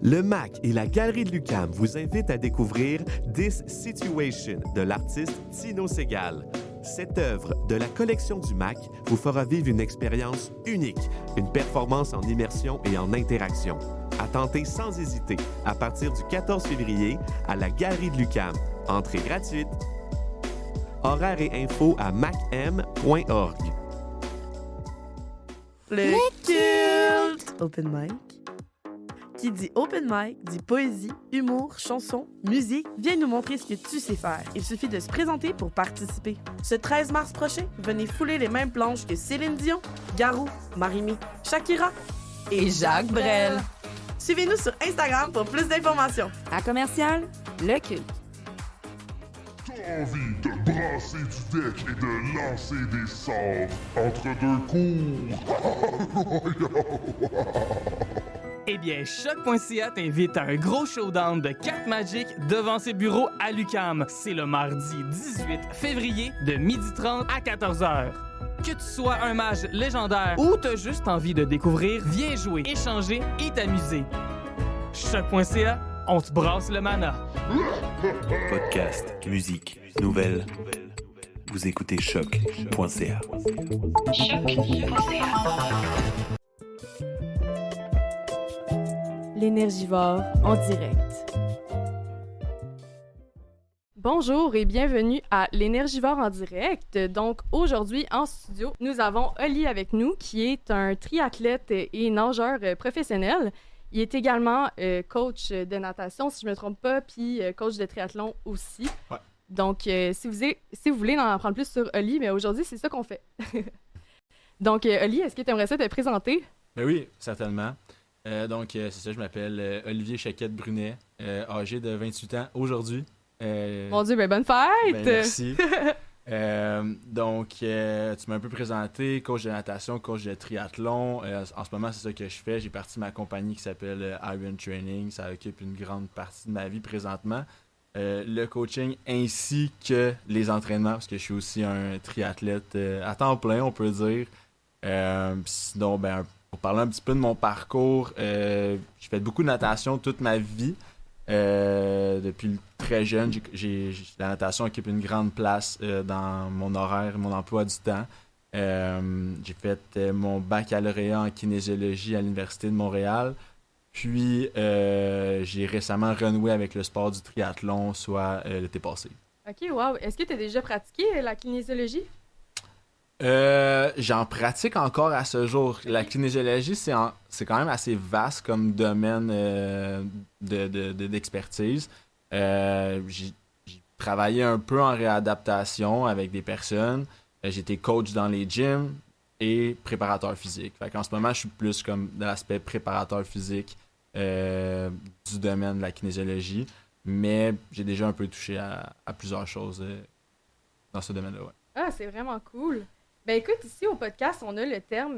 Le MAC et la Galerie de l'UQAM vous invitent à découvrir This Situation de l'artiste Tino Segal. Cette œuvre de la collection du MAC vous fera vivre une expérience unique, une performance en immersion et en interaction. À tenter sans hésiter à partir du 14 février à la Galerie de l'UQAM. Entrée gratuite. Horaires et infos à macm.org. Le culte! Open mic. Qui dit open mic, dit poésie, humour, chanson, musique. Viens nous montrer ce que tu sais faire. Il suffit de se présenter pour participer. Ce 13 mars prochain, venez fouler les mêmes planches que Céline Dion, Garou, Marimé, Shakira et Jacques Brel. Suivez-nous sur Instagram pour plus d'informations. À commercial, le culte. T'as envie de brasser du deck et de lancer des sorts entre deux cours? Eh bien, Choc.ca t'invite à un gros showdown de cartes magiques devant ses bureaux à l'UQAM. C'est le mardi 18 février de 12h30 à 14h. Que tu sois un mage légendaire ou t'as juste envie de découvrir, viens jouer, échanger et t'amuser. Choc.ca, on te brasse le mana. Podcast, musique, nouvelles. Vous écoutez choc.ca. L'Énergivore en direct. Bonjour et bienvenue à l'Énergivore en direct. Donc aujourd'hui en studio, nous avons Oli avec nous qui est un triathlète et nageur professionnel. Il est également coach de natation, si je ne me trompe pas, puis coach de triathlon aussi. Ouais. Donc, si vous voulez en apprendre plus sur Oli, mais aujourd'hui, c'est ça qu'on fait. Donc, Oli, est-ce que tu aimerais ça te présenter? Ben oui, certainement. C'est ça, je m'appelle Olivier Chaquette-Brunet, âgé de 28 ans aujourd'hui. Mon Dieu, ben bonne fête! Ben, merci. Tu m'as un peu présenté, coach de natation, coach de triathlon. En ce moment, c'est ça que je fais. J'ai parti de ma compagnie qui s'appelle Iron Training. Ça occupe une grande partie de ma vie présentement. Le coaching ainsi que les entraînements, parce que je suis aussi un triathlète à temps plein, on peut dire. Sinon, pour parler un petit peu de mon parcours, j'ai fait beaucoup de natation toute ma vie. Depuis très jeune, la natation occupe une grande place dans mon horaire, mon emploi du temps. J'ai fait mon baccalauréat en kinésiologie à l'Université de Montréal. Puis, j'ai récemment renoué avec le sport du triathlon, soit l'été passé. OK, wow. Est-ce que tu as déjà pratiqué la kinésiologie? J'en pratique encore à ce jour. La kinésiologie, c'est quand même assez vaste comme domaine d'expertise. J'ai travaillé un peu en réadaptation avec des personnes. J'étais coach dans les gyms et préparateur physique. Fait qu'en ce moment, je suis plus comme de l'aspect préparateur physique du domaine de la kinésiologie. Mais j'ai déjà un peu touché à plusieurs choses dans ce domaine-là. Ouais. Ah, c'est vraiment cool. Ben écoute, ici au podcast, on a le terme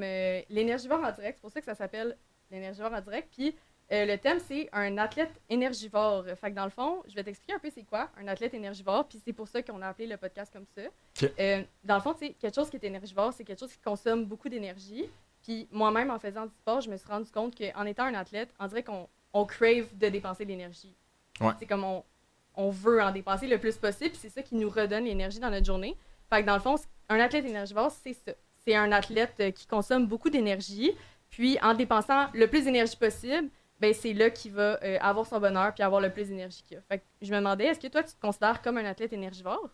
l'énergivore en direct. C'est pour ça que ça s'appelle l'énergivore en direct. Puis le thème, c'est un athlète énergivore. Fait que dans le fond, je vais t'expliquer un peu c'est quoi un athlète énergivore. Puis c'est pour ça qu'on a appelé le podcast comme ça. Okay. Dans le fond, tu sais, quelque chose qui est énergivore, c'est quelque chose qui consomme beaucoup d'énergie. Puis moi-même, en faisant du sport, je me suis rendu compte qu'en étant un athlète, on dirait qu'on crave de dépenser de l'énergie. Ouais. C'est comme on veut en dépenser le plus possible. Puis c'est ça qui nous redonne l'énergie dans notre journée. Fait que dans le fond, un athlète énergivore, c'est ça. C'est un athlète qui consomme beaucoup d'énergie, puis en dépensant le plus d'énergie possible, ben c'est là qu'il va avoir son bonheur puis avoir le plus d'énergie qu'il a. Fait que je me demandais, est-ce que toi, tu te considères comme un athlète énergivore?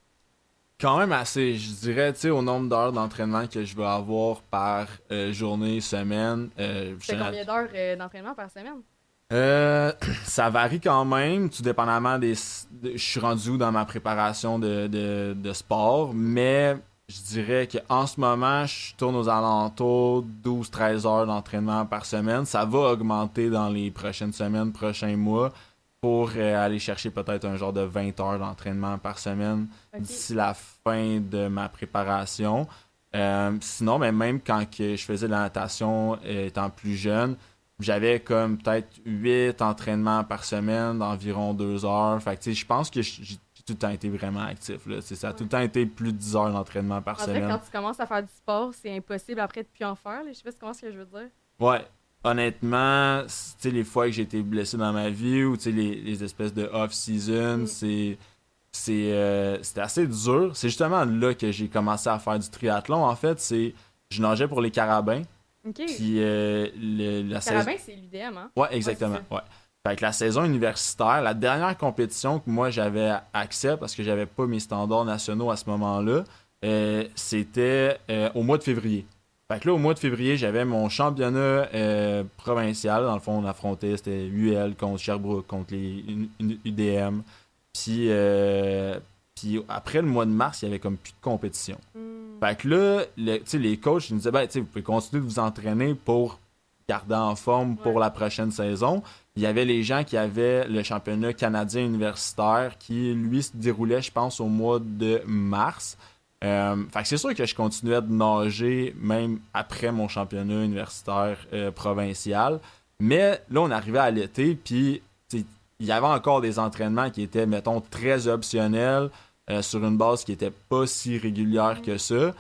Quand même assez. Je dirais, tu sais, au nombre d'heures d'entraînement que je vais avoir par journée, semaine. C'est combien d'heures d'entraînement par semaine? Ça varie quand même, tout dépendamment je suis rendu où dans ma préparation de sport, mais je dirais qu'en ce moment, je tourne aux alentours 12-13 heures d'entraînement par semaine. Ça va augmenter dans les prochaines semaines, prochains mois, pour aller chercher peut-être un genre de 20 heures d'entraînement par semaine d'ici la fin de ma préparation. Sinon, mais même quand que je faisais de la natation étant plus jeune, j'avais comme peut-être 8 entraînements par semaine d'environ 2 heures. Fait que tu sais, je pense que j'ai tout le temps été vraiment actif. Là. Ça a tout le temps été plus de 10 heures d'entraînement par semaine. Quand tu commences à faire du sport, c'est impossible après de plus en faire. Là. Je sais pas si tu comprends ce que je veux dire. Ouais. honnêtement, tu sais, les fois que j'ai été blessé dans ma vie ou tu sais, les espèces de off-season, c'était assez dur. C'est justement là que j'ai commencé à faire du triathlon. En fait, je nageais pour les carabins. OK. Puis la saison. Carabin, c'est l'UDM, hein? Ouais, exactement. Ouais, Ouais. Fait que la saison universitaire, la dernière compétition que moi j'avais accès parce que j'avais pas mes standards nationaux à ce moment-là, c'était au mois de février. Fait que là, au mois de février, j'avais mon championnat provincial. Dans le fond, on affrontait, c'était UL contre Sherbrooke, contre les UDM. Puis après le mois de mars, il y avait comme plus de compétition. Fait que là, les coachs ils nous disaient, ben, vous pouvez continuer de vous entraîner pour garder en forme pour la prochaine saison. Il y avait les gens qui avaient le championnat canadien universitaire qui, lui, se déroulait, je pense, au mois de mars. Fait que c'est sûr que je continuais de nager même après mon championnat universitaire provincial. Mais là, on arrivait à l'été, puis il y avait encore des entraînements qui étaient, mettons, très optionnels sur une base qui n'était pas si régulière que ça.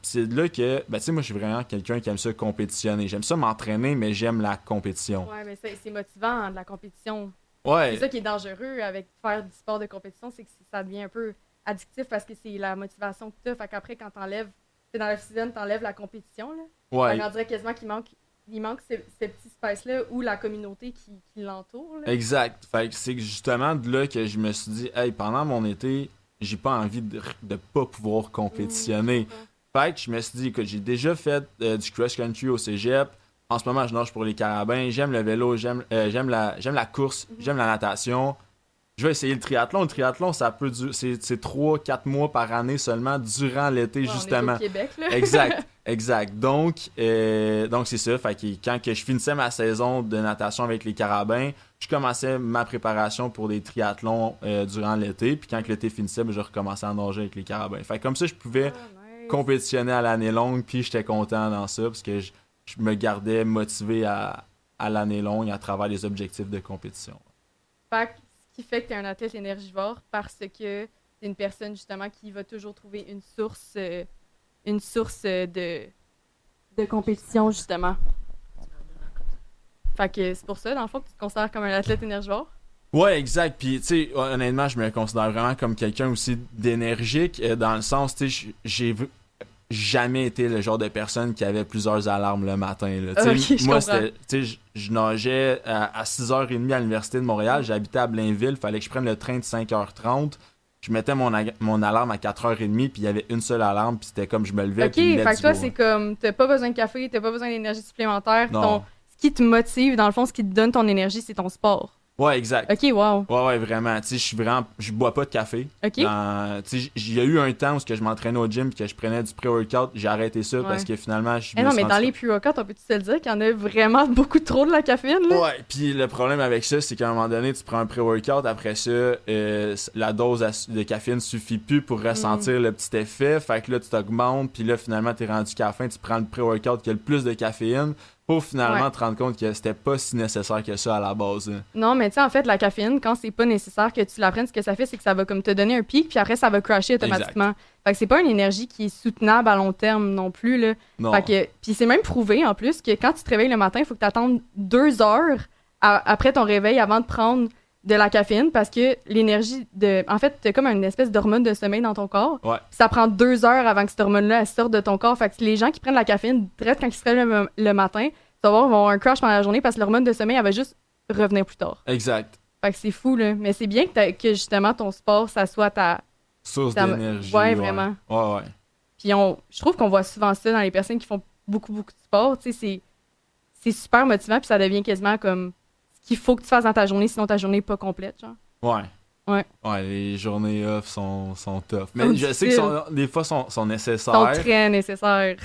C'est là que, ben, tu sais, moi, je suis vraiment quelqu'un qui aime ça compétitionner. J'aime ça m'entraîner, mais j'aime la compétition. Ouais, mais c'est motivant, hein, de la compétition. Ouais. C'est ça qui est dangereux avec faire du sport de compétition, c'est que ça devient un peu addictif parce que c'est la motivation que tu as. Fait qu'après, quand t'es dans la season, t'enlèves la compétition, là. Ouais. Fait qu'on dirait quasiment qu'il manque ce petit space-là ou la communauté qui l'entoure, là. Exact. Fait que c'est justement de là que je me suis dit, hey, pendant mon été, j'ai pas envie de pas pouvoir compétitionner. Fait que je me suis dit, écoute, j'ai déjà fait du cross-country au cégep. En ce moment, je nage pour les carabins. J'aime le vélo, j'aime la course, j'aime la natation. Je vais essayer le triathlon. Le triathlon, ça peut durer. C'est 3-4 mois par année seulement durant l'été, justement. On est au Québec, là. Exact. Donc c'est ça. Fait que quand je finissais ma saison de natation avec les carabins, je commençais ma préparation pour des triathlons durant l'été. Puis quand l'été finissait, je recommençais à nager avec les carabins. Fait que comme ça, je pouvais compétitionner à l'année longue. Puis j'étais content dans ça parce que je me gardais motivé à l'année longue à travers les objectifs de compétition. Fait que qui fait que tu es un athlète énergivore parce que t'es une personne justement qui va toujours trouver une source de compétition justement. Fait que c'est pour ça dans le fond que tu te considères comme un athlète énergivore. Ouais, exact. Puis tu sais, honnêtement, je me considère vraiment comme quelqu'un aussi d'énergique dans le sens, tu sais, j'ai jamais été le genre de personne qui avait plusieurs alarmes le matin. Là. Okay, moi, je nageais à 6h30 à l'Université de Montréal. J'habitais à Blainville. Il fallait que je prenne le train de 5h30. Je mettais mon alarme à 4h30, puis il y avait une seule alarme, puis c'était comme je me levais. Ok, fait que toi, c'est comme, t'as pas besoin de café, t'as pas besoin d'énergie supplémentaire. Ce qui te motive, dans le fond, ce qui te donne ton énergie, c'est ton sport. Ouais, exact. Ok, wow. Ouais, vraiment. Tu sais, je bois pas de café. Ok. Tu sais, il y a eu un temps où je m'entraînais au gym et que je prenais du pré-workout. J'ai arrêté ça parce que finalement, non, mais dans les pré-workouts, on peut-tu te le dire qu'il y en a vraiment beaucoup trop de la caféine, là? Ouais, puis le problème avec ça, c'est qu'à un moment donné, tu prends un pré-workout, après ça, la dose de caféine suffit plus pour ressentir le petit effet. Fait que là, tu t'augmentes, puis là, finalement, t'es rendu qu'à la fin, tu prends le pré-workout qui a le plus de caféine. Pour finalement te rendre compte que c'était pas si nécessaire que ça à la base. Hein. Non, mais tu sais, en fait, la caféine, quand c'est pas nécessaire que tu la prennes, ce que ça fait, c'est que ça va comme te donner un pic, puis après, ça va crasher automatiquement. Exact. Fait que c'est pas une énergie qui est soutenable à long terme non plus, là. Non. Fait que, puis c'est même prouvé, en plus, que quand tu te réveilles le matin, il faut que tu attendes 2 heures après ton réveil avant de prendre de la caféine, parce que l'énergie En fait, t'as comme une espèce d'hormone de sommeil dans ton corps. Ouais. Ça prend 2 heures avant que cette hormone-là sorte de ton corps. Fait que les gens qui prennent la caféine direct quand ils se réveillent le matin, tu vas voir, ils vont avoir un crash pendant la journée parce que l'hormone de sommeil, elle va juste revenir plus tard. Exact. Fait que c'est fou, là. Mais c'est bien que justement, ton sport, ça soit ta... source d'énergie. Ouais, vraiment. Ouais. Puis je trouve qu'on voit souvent ça dans les personnes qui font beaucoup de sport. Tu sais, c'est super motivant, puis ça devient quasiment comme ce qu'il faut que tu fasses dans ta journée, sinon ta journée n'est pas complète, genre. Ouais, les journées off sont tough. Mais je sais que des fois, sont nécessaires. Sont très nécessaires.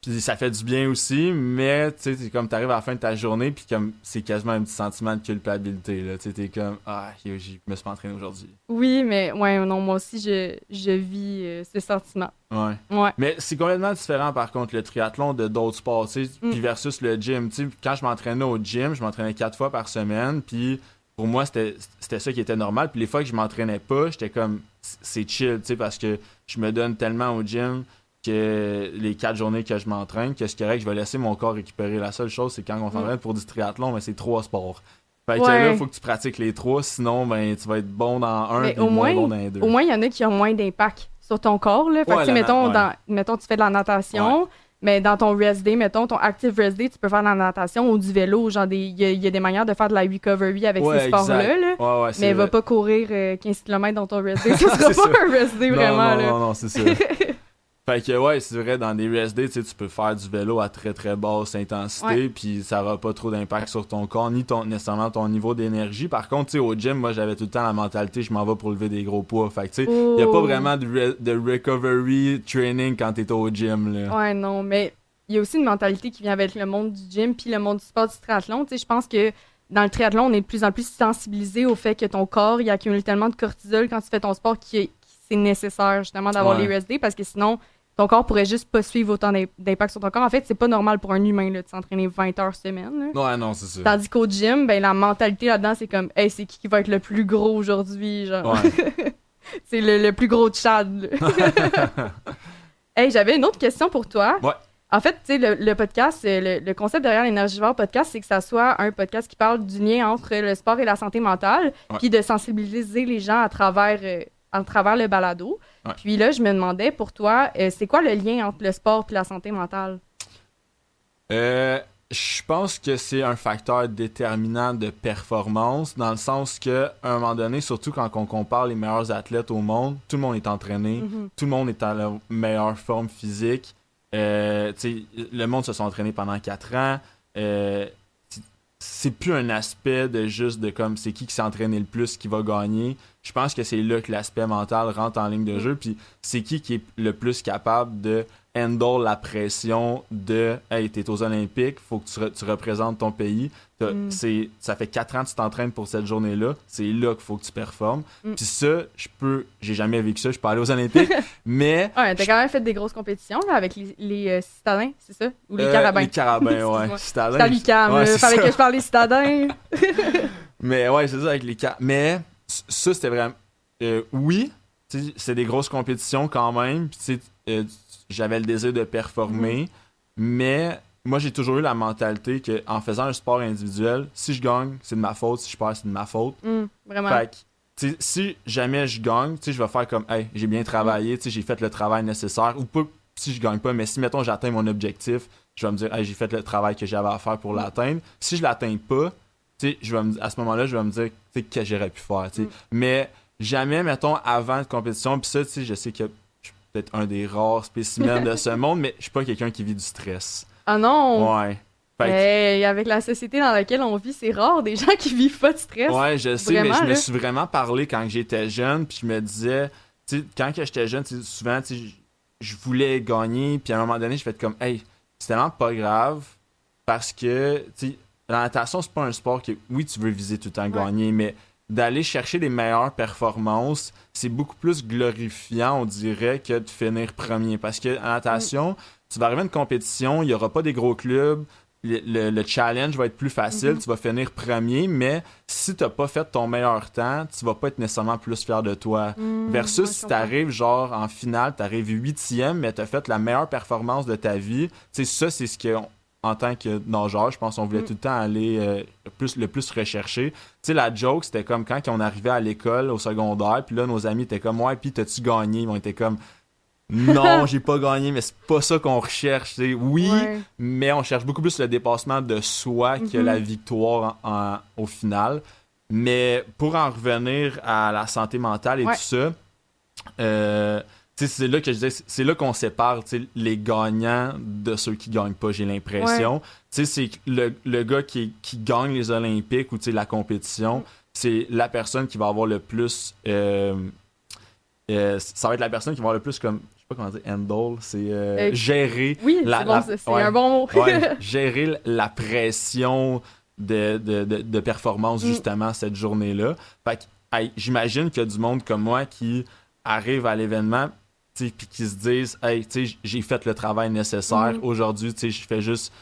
Puis ça fait du bien aussi, mais tu sais, c'est comme t'arrives à la fin de ta journée, puis comme c'est quasiment un petit sentiment de culpabilité, là. Tu sais, t'es comme, je me suis pas entraîné aujourd'hui. Oui, mais non, moi aussi, je vis ce sentiment. Ouais. Mais c'est complètement différent, par contre, le triathlon de d'autres sports, tu sais, puis versus le gym. Tu sais, quand je m'entraînais au gym, je m'entraînais 4 fois par semaine, puis pour moi, c'était ça qui était normal. Puis les fois que je m'entraînais pas, j'étais comme, c'est chill, tu sais, parce que je me donne tellement au gym que les 4 journées que je m'entraîne, que c'est correct, je vais laisser mon corps récupérer. La seule chose, c'est quand on s'entraîne pour du triathlon, mais c'est 3 sports. Fait que là, il faut que tu pratiques les 3, sinon ben, tu vas être bon dans un et moins bon dans les 2. Au moins, il y en a qui ont moins d'impact sur ton corps. Là. Fait que, mettons, tu fais de la natation, mais dans ton rest day, mettons, ton active rest day, tu peux faire de la natation ou du vélo. Genre, il y a des manières de faire de la recovery avec ces sports-là. Là. Mais va pas courir 15 km dans ton rest day. Ce sera pas un rest day vraiment. Non, c'est ça. Fait que c'est vrai, dans des rest days, tu peux faire du vélo à très très basse intensité, puis ça aura pas trop d'impact sur ton corps, ni nécessairement ton niveau d'énergie. Par contre, au gym, moi j'avais tout le temps la mentalité, je m'en vais pour lever des gros poids. Fait que tu sais, il y a pas vraiment de recovery training quand t'es au gym. Là. Ouais, non, mais il y a aussi une mentalité qui vient avec le monde du gym, puis le monde du sport du triathlon. Tu sais, je pense que dans le triathlon, on est de plus en plus sensibilisé au fait que ton corps, il accumule tellement de cortisol quand tu fais ton sport c'est nécessaire justement d'avoir les rest days, parce que sinon ton corps pourrait juste pas suivre autant d'impact sur ton corps. En fait, c'est pas normal pour un humain là, de s'entraîner 20 heures semaine. Là. Ouais, non, c'est ça. Tandis qu'au gym, ben, la mentalité là-dedans, c'est comme, hey, c'est qui va être le plus gros aujourd'hui? Genre. Ouais. C'est le plus gros de Chad. Hey, j'avais une autre question pour toi. Ouais. En fait, tu sais, le podcast, le concept derrière l'Énergivore podcast, c'est que ça soit un podcast qui parle du lien entre le sport et la santé mentale, puis de sensibiliser les gens à travers le balado. Ouais. Puis là, je me demandais, pour toi, c'est quoi le lien entre le sport et la santé mentale? Je pense que c'est un facteur déterminant de performance, dans le sens qu'à un moment donné, surtout quand on compare les meilleurs athlètes au monde, tout le monde est entraîné, tout le monde est à la meilleure forme physique. Le monde se sont entraînés pendant 4 ans. C'est plus un aspect de juste de comme c'est qui s'est entraîné le plus qui va gagner. Je pense que c'est là que l'aspect mental rentre en ligne de jeu. Puis c'est qui est le plus capable de handle la pression de hey, t'es aux Olympiques, faut que tu représentes ton pays. Ça fait 4 ans que tu t'entraînes pour cette journée-là. C'est là qu'il faut que tu performes. Puis ça, j'ai jamais vécu ça, je peux aller aux Olympiques, mais... Ouais, t'as quand même fait des grosses compétitions là, avec les citadins, c'est ça? Ou les carabins? Les carabins, ouais. Citadins. C'est l'UQAM, fallait que je parle des citadins. Mais ouais, c'est ça, avec les carabins. Mais ça, c'était vraiment... oui, c'est des grosses compétitions quand même. Puis j'avais le désir de performer, mais moi, j'ai toujours eu la mentalité qu'en faisant un sport individuel, si je gagne, c'est de ma faute. Si je perds, c'est de ma faute. Vraiment. Fait que, si jamais je gagne, je vais faire comme, hey, j'ai bien travaillé, j'ai fait le travail nécessaire. Ou pas si je gagne pas, mais si, mettons, j'atteins mon objectif, je vais me dire, hey, j'ai fait le travail que j'avais à faire pour l'atteindre. Si je l'atteins pas, à ce moment-là, je vais me dire, que j'aurais pu faire. Mais jamais, mettons, avant une compétition, puis ça, je sais que peut-être un des rares spécimens de ce monde, mais je suis pas quelqu'un qui vit du stress. Ah non! Ouais. Mais avec la société dans laquelle on vit, c'est rare des gens qui vivent pas de stress. Ouais, je sais, vraiment, mais je me suis vraiment parlé quand j'étais jeune, puis je me disais, quand j'étais jeune, souvent, je voulais gagner, puis à un moment donné, je fais comme, hey, c'est tellement pas grave, parce que, la natation, c'est pas un sport que, oui, tu veux viser tout le temps gagner, mais d'aller chercher les meilleures performances, c'est beaucoup plus glorifiant, on dirait, que de finir premier. Parce que en natation, tu vas arriver à une compétition, il n'y aura pas des gros clubs, le challenge va être plus facile, tu vas finir premier, mais si tu n'as pas fait ton meilleur temps, tu vas pas être nécessairement plus fier de toi. Versus si tu arrives genre en finale, tu arrives 8e, mais tu as fait la meilleure performance de ta vie, ça, c'est ce que... En tant que nageur, je pense qu'on voulait tout le temps aller le plus rechercher. Tu sais, la joke, c'était comme quand on arrivait à l'école, au secondaire, puis là, nos amis étaient comme « Ouais, puis t'as-tu gagné? » Ils étaient comme « Non, j'ai pas gagné, mais c'est pas ça qu'on recherche. » Oui, mais on cherche beaucoup plus le dépassement de soi que la victoire au final. Mais pour en revenir à la santé mentale et tout ça, c'est là que je disais, c'est là qu'on sépare les gagnants de ceux qui gagnent pas, j'ai l'impression. C'est le gars qui gagne les Olympiques ou la compétition, c'est la personne qui va avoir le plus... ça va être la personne qui va avoir le plus comme... Je sais pas comment dire, handle, c'est gérer... Oui, c'est un bon mot. Gérer la pression de performance, justement, cette journée-là. Fait que, j'imagine qu'il y a du monde comme moi qui arrive à l'événement... puis qui se disent « Hey, j'ai fait le travail nécessaire. Aujourd'hui, je fais juste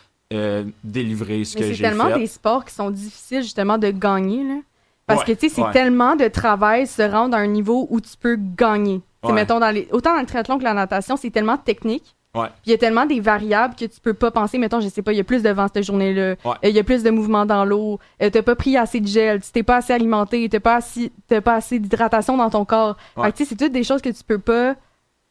délivrer ce que j'ai fait. » C'est tellement des sports qui sont difficiles, justement, de gagner, là. Parce que, c'est tellement de travail se rendre à un niveau où tu peux gagner. Mettons, autant dans le triathlon que la natation, c'est tellement technique Ouais. Puis il y a tellement des variables que tu peux pas penser, mettons, je sais pas, il y a plus de vent cette journée-là, il y a plus de mouvement dans l'eau, t'as pas pris assez de gel, tu t'es pas assez alimenté, t'as pas assez d'hydratation dans ton corps. Fait que tu sais, c'est toutes des choses que tu peux pas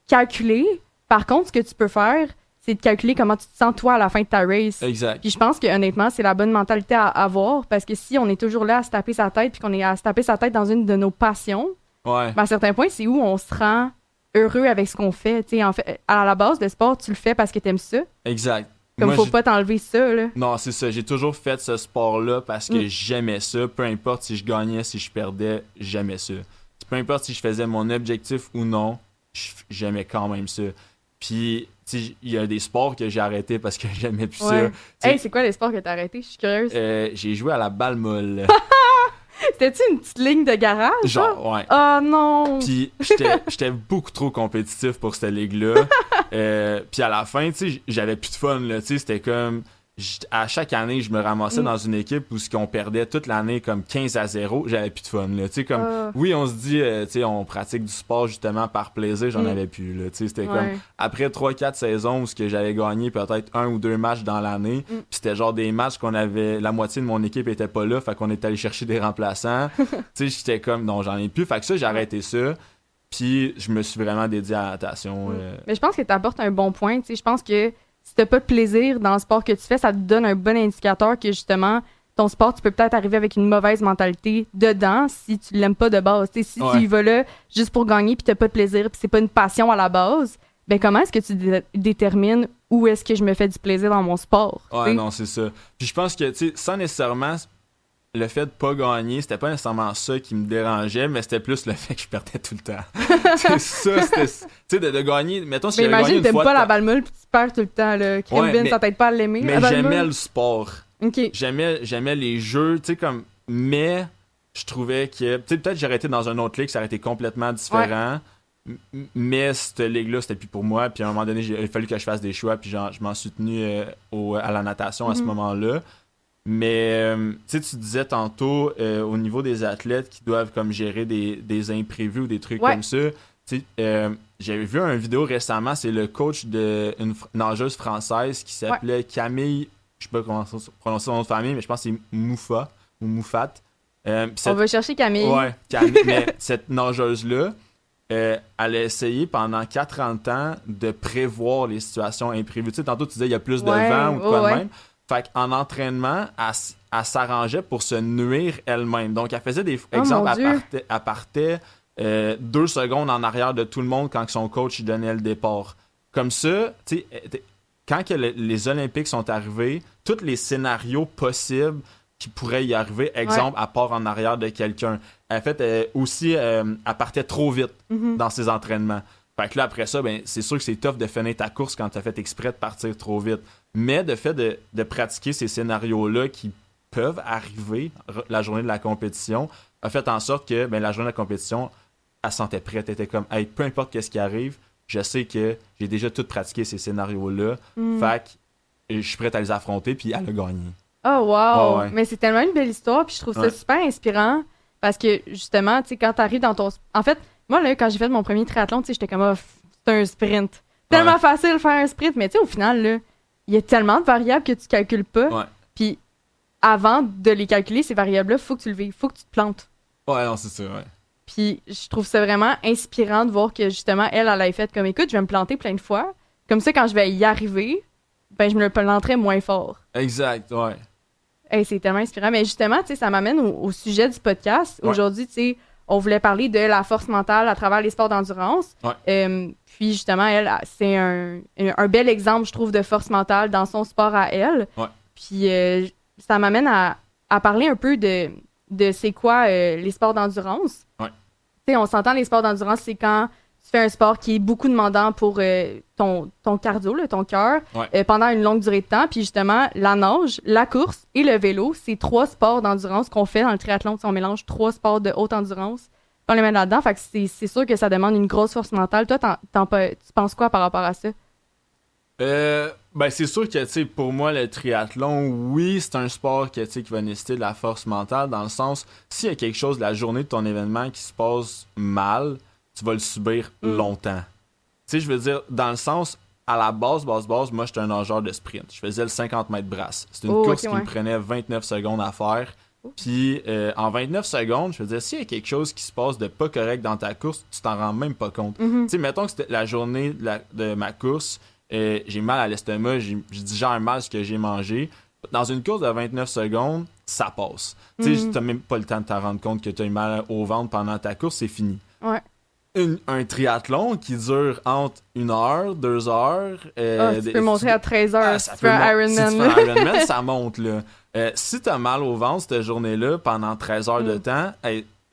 calculer. Par contre, ce que tu peux faire, c'est de calculer comment tu te sens toi à la fin de ta race. Exact. Puis je pense que honnêtement, c'est la bonne mentalité à avoir, parce que si on est toujours là à se taper sa tête, puis qu'on est à se taper sa tête dans une de nos passions, ben à un certain point, c'est où on se rend heureux avec ce qu'on fait. T'sais, en fait, à la base, le sport, tu le fais parce que t'aimes ça. Exact. Comme Moi, faut pas t'enlever ça, là. Non, c'est ça. J'ai toujours fait ce sport-là parce que j'aimais ça. Peu importe si je gagnais, si je perdais, j'aimais ça. Peu importe si je faisais mon objectif ou non, j'aimais quand même ça. Puis, il y a des sports que j'ai arrêtés parce que j'aimais plus ça. Hey, c'est quoi les sports que t'as arrêtés? Je suis curieuse. J'ai joué à la balle molle. C'était-tu une petite ligne de garage? Genre, ouais. Oh non! Puis j'étais beaucoup trop compétitif pour cette ligue-là. Puis à la fin, tu sais, j'avais plus de fun, là. Tu sais, c'était comme... À chaque année, je me ramassais dans une équipe où on perdait toute l'année comme 15-0. J'avais plus de fun, là. Tu sais, comme... Oui, on se dit, tu sais, on pratique du sport justement par plaisir. J'en avais plus, là. Tu sais, c'était comme... Après 3-4 saisons où j'avais gagné peut-être 1 ou 2 matchs dans l'année, puis c'était genre des matchs qu'on avait... La moitié de mon équipe était pas là, fait qu'on est allé chercher des remplaçants. Tu sais, j'étais comme... Non, j'en ai plus. Fait que ça, j'ai arrêté ça. Puis je me suis vraiment dédié à la natation. Mais je pense que tu apportes un bon point. Tu sais, je pense que si t'as pas de plaisir dans le sport que tu fais, ça te donne un bon indicateur que justement, ton sport, tu peux peut-être arriver avec une mauvaise mentalité dedans si tu l'aimes pas de base. T'sais, si tu y vas là juste pour gagner puis t'as pas de plaisir puis c'est pas une passion à la base, ben comment est-ce que tu détermines où est-ce que je me fais du plaisir dans mon sport? Ouais, non, c'est ça. Puis je pense que, tu sais, sans nécessairement le fait de pas gagner, c'était pas nécessairement ça qui me dérangeait, mais c'était plus le fait que je perdais tout le temps. C'est ça, c'était... Tu sais, de gagner... Mettons, si mais j'avais gagné imagine, une fois... t'aimes pas la balle molle pis tu perds tout le temps, là. Crème ça t'aide pas à l'aimer, mais j'aimais le sport. OK. J'aimais les jeux, tu sais, comme... Mais je trouvais que... Tu sais, peut-être j'aurais été dans un autre ligue, ça aurait été complètement différent. Mais cette ligue-là, c'était plus pour moi. Puis à un moment donné, il a fallu que je fasse des choix, puis genre, je m'en suis tenu à la natation à ce moment-là. Mais tu disais tantôt au niveau des athlètes qui doivent comme gérer des imprévus ou des trucs comme ça. J'avais vu une vidéo récemment, c'est le coach d'une nageuse française qui s'appelait Camille, je sais pas comment prononcer son nom de famille, mais je pense que c'est Mouffa ou Moufat. On va chercher Camille. Ouais, Camille, mais cette nageuse-là, elle a essayé pendant 40 ans de prévoir les situations imprévues. Tu sais, tantôt tu disais il y a plus de vent ou quoi de même. Fait qu'en entraînement, elle s'arrangeait pour se nuire elle-même. Donc, elle faisait des... Exemple, elle partait 2 secondes en arrière de tout le monde quand son coach lui donnait le départ. Comme ça, tu sais, quand les Olympiques sont arrivés, tous les scénarios possibles qui pourraient y arriver, exemple, elle part en arrière de quelqu'un. En fait, aussi, elle partait trop vite dans ses entraînements. Fait que là, après ça, ben, c'est sûr que c'est tough de finir ta course quand tu as fait exprès de partir trop vite. Mais de fait de pratiquer ces scénarios-là qui peuvent arriver la journée de la compétition a fait en sorte que ben, la journée de la compétition, elle se sentait prête. Elle était comme, hey, peu importe qu'est-ce qui arrive, je sais que j'ai déjà tout pratiqué ces scénarios-là. Fait que je suis prête à les affronter, puis elle a gagné. Oh, wow! Ouais. Mais c'est tellement une belle histoire, puis je trouve ça super inspirant parce que justement, tu sais, quand t'arrives dans ton. En fait, moi, là, quand j'ai fait mon premier triathlon, tu sais, j'étais comme, c'est un sprint. Tellement facile de faire un sprint, mais tu sais, au final, là, il y a tellement de variables que tu calcules pas. Puis avant de les calculer, ces variables-là, faut que tu le vives, faut que tu te plantes. Ouais, non, c'est ça, Puis je trouve ça vraiment inspirant de voir que justement, elle avait fait comme, écoute, je vais me planter plein de fois. Comme ça, quand je vais y arriver, ben, je me le planterai moins fort. Exact, ouais. Hey, c'est tellement inspirant. Mais justement, tu sais, ça m'amène au sujet du podcast. Aujourd'hui, tu sais, on voulait parler de la force mentale à travers les sports d'endurance. Puis justement, elle, c'est un bel exemple, je trouve, de force mentale dans son sport à elle. Puis ça m'amène à parler un peu de c'est quoi les sports d'endurance. Tu sais, on s'entend, les sports d'endurance, c'est quand tu fais un sport qui est beaucoup demandant pour ton cardio, là, ton cœur, pendant une longue durée de temps. Puis justement, la nage, la course et le vélo, c'est 3 sports d'endurance qu'on fait dans le triathlon. T'sais, on mélange 3 sports de haute endurance. On les met là-dedans. Fait que c'est sûr que ça demande une grosse force mentale. Toi, tu penses quoi par rapport à ça? Ben c'est sûr que, tu sais, pour moi, le triathlon, oui, c'est un sport que, qui va nécessiter de la force mentale, dans le sens, s'il y a quelque chose de la journée de ton événement qui se passe mal, tu vas le subir longtemps. Tu sais, je veux dire, dans le sens, à la base, moi, j'étais un nageur de sprint. Je faisais le 50 mètres brasse. C'est une Oh, course ok, qui ouais. me prenait 29 secondes à faire. Puis, en 29 secondes, je faisais, s'il y a quelque chose qui se passe de pas correct dans ta course, tu t'en rends même pas compte. Mhm. Tu sais, mettons que c'était la journée de ma course, j'ai mal à l'estomac, je digère mal ce que j'ai mangé. Dans une course de 29 secondes, ça passe. Tu sais, t'as même pas le temps de te rendre compte que t'as eu mal au ventre pendant ta course, c'est fini. Ouais. Un triathlon qui dure entre 1 heure, 2 heures. Tu peux monter à 13 heures si ça tu fais peut un mon- Si tu Ironman. fais un Ironman, ça monte, là. Si t'as mal au ventre cette journée-là, pendant 13 heures de temps,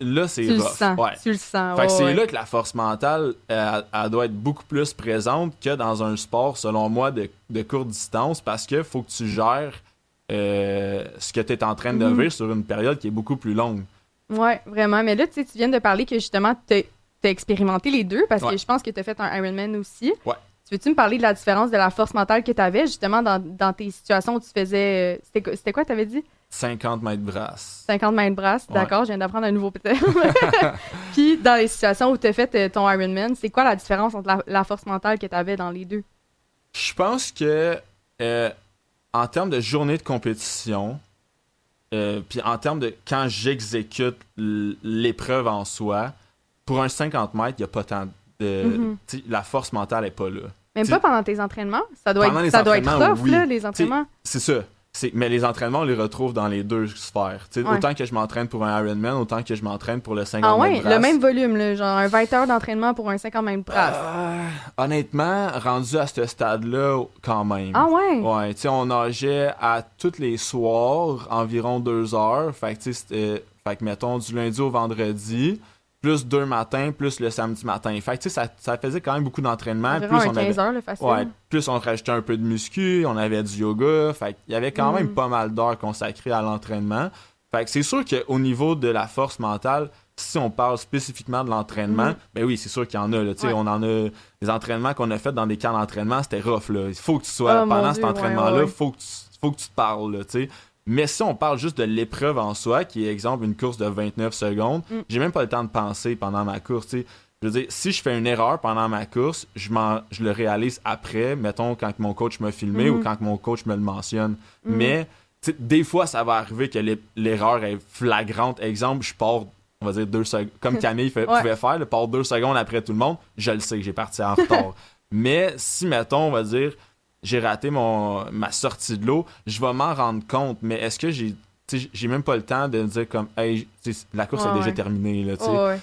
là, c'est Tu le rough. sens. Ouais. Tu le sens. Fait que c'est ouais. là que la force mentale, elle doit être beaucoup plus présente que dans un sport, selon moi, de courte distance, parce que faut que tu gères ce que tu es en train de vivre sur une période qui est beaucoup plus longue. Ouais, vraiment. Mais là, tu sais, tu viens de parler que justement, t'as expérimenté les deux parce que Ouais. je pense que t'as fait un Ironman aussi. Ouais. Tu veux-tu me parler de la différence de la force mentale que t'avais justement dans tes situations où tu faisais. C'était quoi, t'avais dit? 50 mètres brasse. 50 mètres brasse. Ouais. D'accord, je viens d'apprendre un nouveau terme. Puis dans les situations où t'as fait ton Ironman, c'est quoi la différence entre la force mentale que t'avais dans les deux? Je pense que en termes de journée de compétition, puis en termes de quand j'exécute l'épreuve en soi, pour un 50 mètres, il n'y a pas tant de. Mhm. Tu sais, la force mentale n'est pas là. Même T'sais, pas pendant tes entraînements? Ça doit pendant être, les ça doit être entraînements, rough, oui. là, les entraînements. C'est ça. Mais les entraînements, on les retrouve dans les deux sphères. Tu sais, Ouais. Autant que je m'entraîne pour un Ironman, autant que je m'entraîne pour le 50 Ah ouais, mètres brasse. le même volume, là, genre un 20 heures d'entraînement pour un 50 mètres brasse. Honnêtement, rendu à ce stade-là, quand même. Ah ouais? Ouais, tu sais, on nageait à tous les soirs, environ 2 heures. Fait que, tu sais, fait que, mettons, du lundi au vendredi, plus 2 matins, plus le samedi matin. Fait que, tu sais, ça faisait quand même beaucoup d'entraînement. Environ Plus un on 15 avait... heures, là, facile. Ouais, plus on rajoutait un peu de muscu, on avait du yoga. Fait qu'il y avait quand même Mm. pas mal d'heures consacrées à l'entraînement. Fait que c'est sûr qu'au niveau de la force mentale, si on parle spécifiquement de l'entraînement, ben oui, c'est sûr qu'il y en a. Là, tu sais, Ouais. On en a des entraînements qu'on a fait dans des camps d'entraînement, c'était rough. Là. Il faut que tu sois, Oh, mon pendant Dieu, cet entraînement-là, ouais. faut que tu te parles. Là, tu sais. Mais si on parle juste de l'épreuve en soi, qui est exemple une course de 29 secondes, j'ai même pas le temps de penser pendant ma course. Tu sais. Je veux dire, si je fais une erreur pendant ma course, je le réalise après, mettons, quand mon coach m'a filmé ou quand mon coach me le mentionne. Mais tu sais, des fois, ça va arriver que l'erreur est flagrante. Exemple, je pars, on va dire 2 secondes, comme Camille pouvait faire, je pars 2 secondes après tout le monde, je le sais que j'ai parti en retard. Mais si, mettons, on va dire, j'ai raté ma sortie de l'eau, je vais m'en rendre compte, mais est-ce que j'ai même pas le temps de me dire comme, hey, la course est déjà terminée, là, tu sais. Ouais.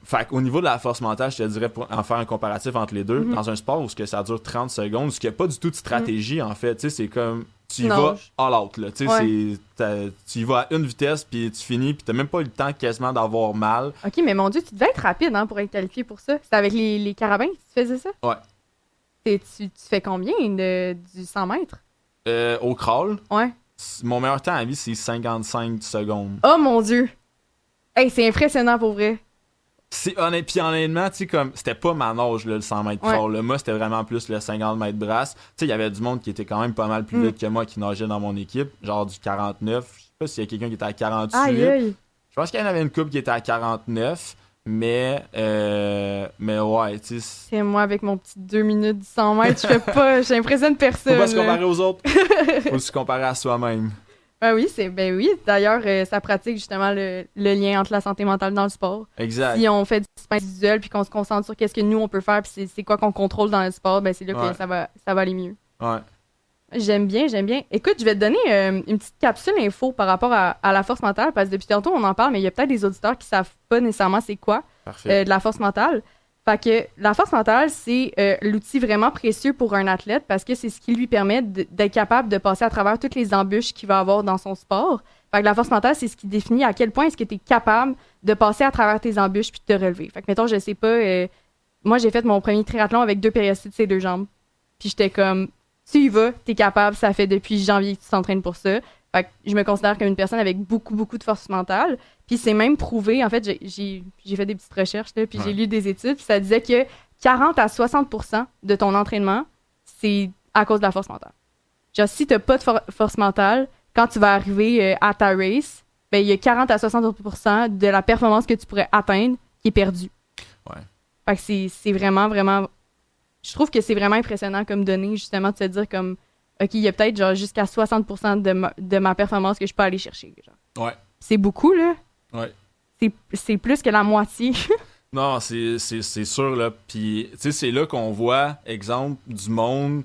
Fait qu'au niveau de la force mentale, je te dirais, pour en faire un comparatif entre les deux, dans un sport où ça dure 30 secondes, où il n'y a pas du tout de stratégie, en fait, tu sais, c'est comme, tu y vas all out, là, tu sais, tu y vas à une vitesse, puis tu finis, puis t'as même pas eu le temps quasiment d'avoir mal. Ok, mais mon Dieu, tu devais être rapide hein, pour être qualifié pour ça. C'était avec les carabins que tu faisais ça? Ouais. Tu fais combien du 100 mètres? Au crawl, Ouais. mon meilleur temps à vie, c'est 55 secondes. Oh mon Dieu! Hey, c'est impressionnant pour vrai. Puis honnêtement, tu sais, comme, c'était pas ma nage, là, le 100 mètres crawl. Là. Moi, c'était vraiment plus le 50 mètres brasse. Tu sais, il y avait du monde qui était quand même pas mal plus vite que moi qui nageait dans mon équipe, genre du 49. Je sais pas s'il y a quelqu'un qui était à 48. Aïe, aïe. Je pense qu'il y en avait une couple qui était à 49. Mais ouais, tu sais. C'est moi avec mon petit 2 minutes du 100 mètres, j'impressionne personne. Faut pas se là. comparer aux autres. Faut se comparer à soi-même. Ah oui, oui. D'ailleurs, ça pratique justement le lien entre la santé mentale dans le sport. Exact. Si on fait du sport individuel puis qu'on se concentre sur qu'est-ce que nous on peut faire puis c'est quoi qu'on contrôle dans le sport, ben c'est là que ça va aller mieux. Ouais. J'aime bien. Écoute, je vais te donner une petite capsule info par rapport à la force mentale, parce que depuis tantôt, on en parle, mais il y a peut-être des auditeurs qui savent pas nécessairement c'est quoi de la force mentale. Fait que la force mentale, c'est l'outil vraiment précieux pour un athlète parce que c'est ce qui lui permet d'être capable de passer à travers toutes les embûches qu'il va avoir dans son sport. Fait que la force mentale, c'est ce qui définit à quel point est-ce que tu es capable de passer à travers tes embûches puis de te relever. Fait que, mettons, je sais pas, moi, j'ai fait mon premier triathlon avec 2 périostits ses 2 jambes. Puis j'étais comme... Tu y vas, t'es capable, ça fait depuis janvier que tu t'entraînes pour ça. Fait que je me considère comme une personne avec beaucoup, beaucoup de force mentale. Puis c'est même prouvé, en fait, j'ai fait des petites recherches, là, puis j'ai lu des études, puis ça disait que 40 à 60% de ton entraînement, c'est à cause de la force mentale. Genre, si t'as pas de force mentale, quand tu vas arriver à ta race, ben il y a 40 à 60% de la performance que tu pourrais atteindre qui est perdue. Ouais. Fait que c'est vraiment, vraiment je trouve que c'est vraiment impressionnant comme donnée, justement, de se dire comme, OK, il y a peut-être genre jusqu'à 60% de ma performance que je peux aller chercher. Genre. Ouais. C'est beaucoup, là. Ouais. C'est plus que la moitié. Non, c'est sûr, là. Puis, tu sais, c'est là qu'on voit, exemple, du monde,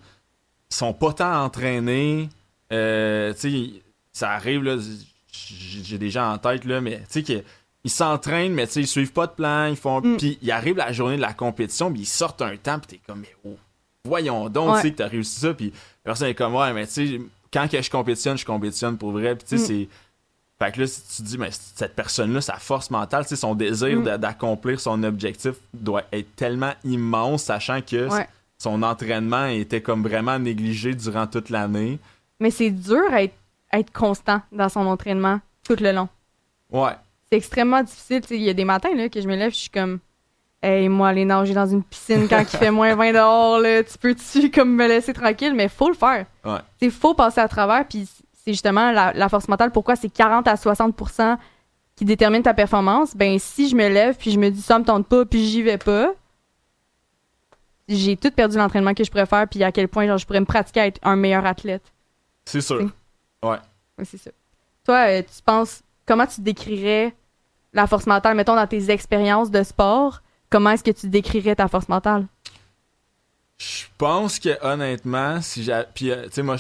ils sont pas tant entraînés. Tu sais, ça arrive, là, j'ai des gens en tête, là, mais tu sais, ils s'entraînent, mais tu sais, ils suivent pas de plan, ils font. Puis, ils arrivent la journée de la compétition, puis ils sortent un temps, puis t'es comme, mais oh, voyons donc, tu sais, que t'as réussi ça, puis la personne est comme, ouais, mais tu sais, quand que je compétitionne pour vrai, puis tu sais, c'est. Fait que là, si tu te dis, mais cette personne-là, sa force mentale, tu sais, son désir d'accomplir son objectif doit être tellement immense, sachant que son entraînement était comme vraiment négligé durant toute l'année. Mais c'est dur à être constant dans son entraînement tout le long. Ouais. C'est extrêmement difficile. Il y a des matins là, que je me lève, je suis comme, hey, moi, aller nager dans une piscine quand il fait moins 20 dehors, là, tu peux-tu comme me laisser tranquille? Mais faut le faire. Ouais. Il faut passer à travers, puis c'est justement la force mentale. Pourquoi c'est 40 à 60% qui détermine ta performance? Ben, si je me lève puis je me dis ça me tente pas puis j'y vais pas, j'ai tout perdu l'entraînement que je pourrais faire puis à quel point genre, je pourrais me pratiquer à être un meilleur athlète. C'est sûr. Ouais. C'est ça. Toi, tu penses, comment tu décrirais la force mentale, mettons, dans tes expériences de sport? Comment est-ce que tu décrirais ta force mentale? Je pense que honnêtement, si j'ai. Puis, tu sais, moi,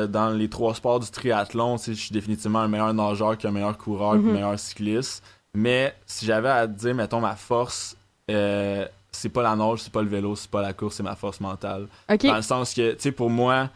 dans les 3 sports du triathlon, tu sais, je suis définitivement un meilleur nageur qu'un meilleur coureur, qu'un meilleur cycliste. Mais si j'avais à dire, mettons, ma force, c'est pas la nage, c'est pas le vélo, c'est pas la course, c'est ma force mentale. OK. Dans le sens que, tu sais, pour moi,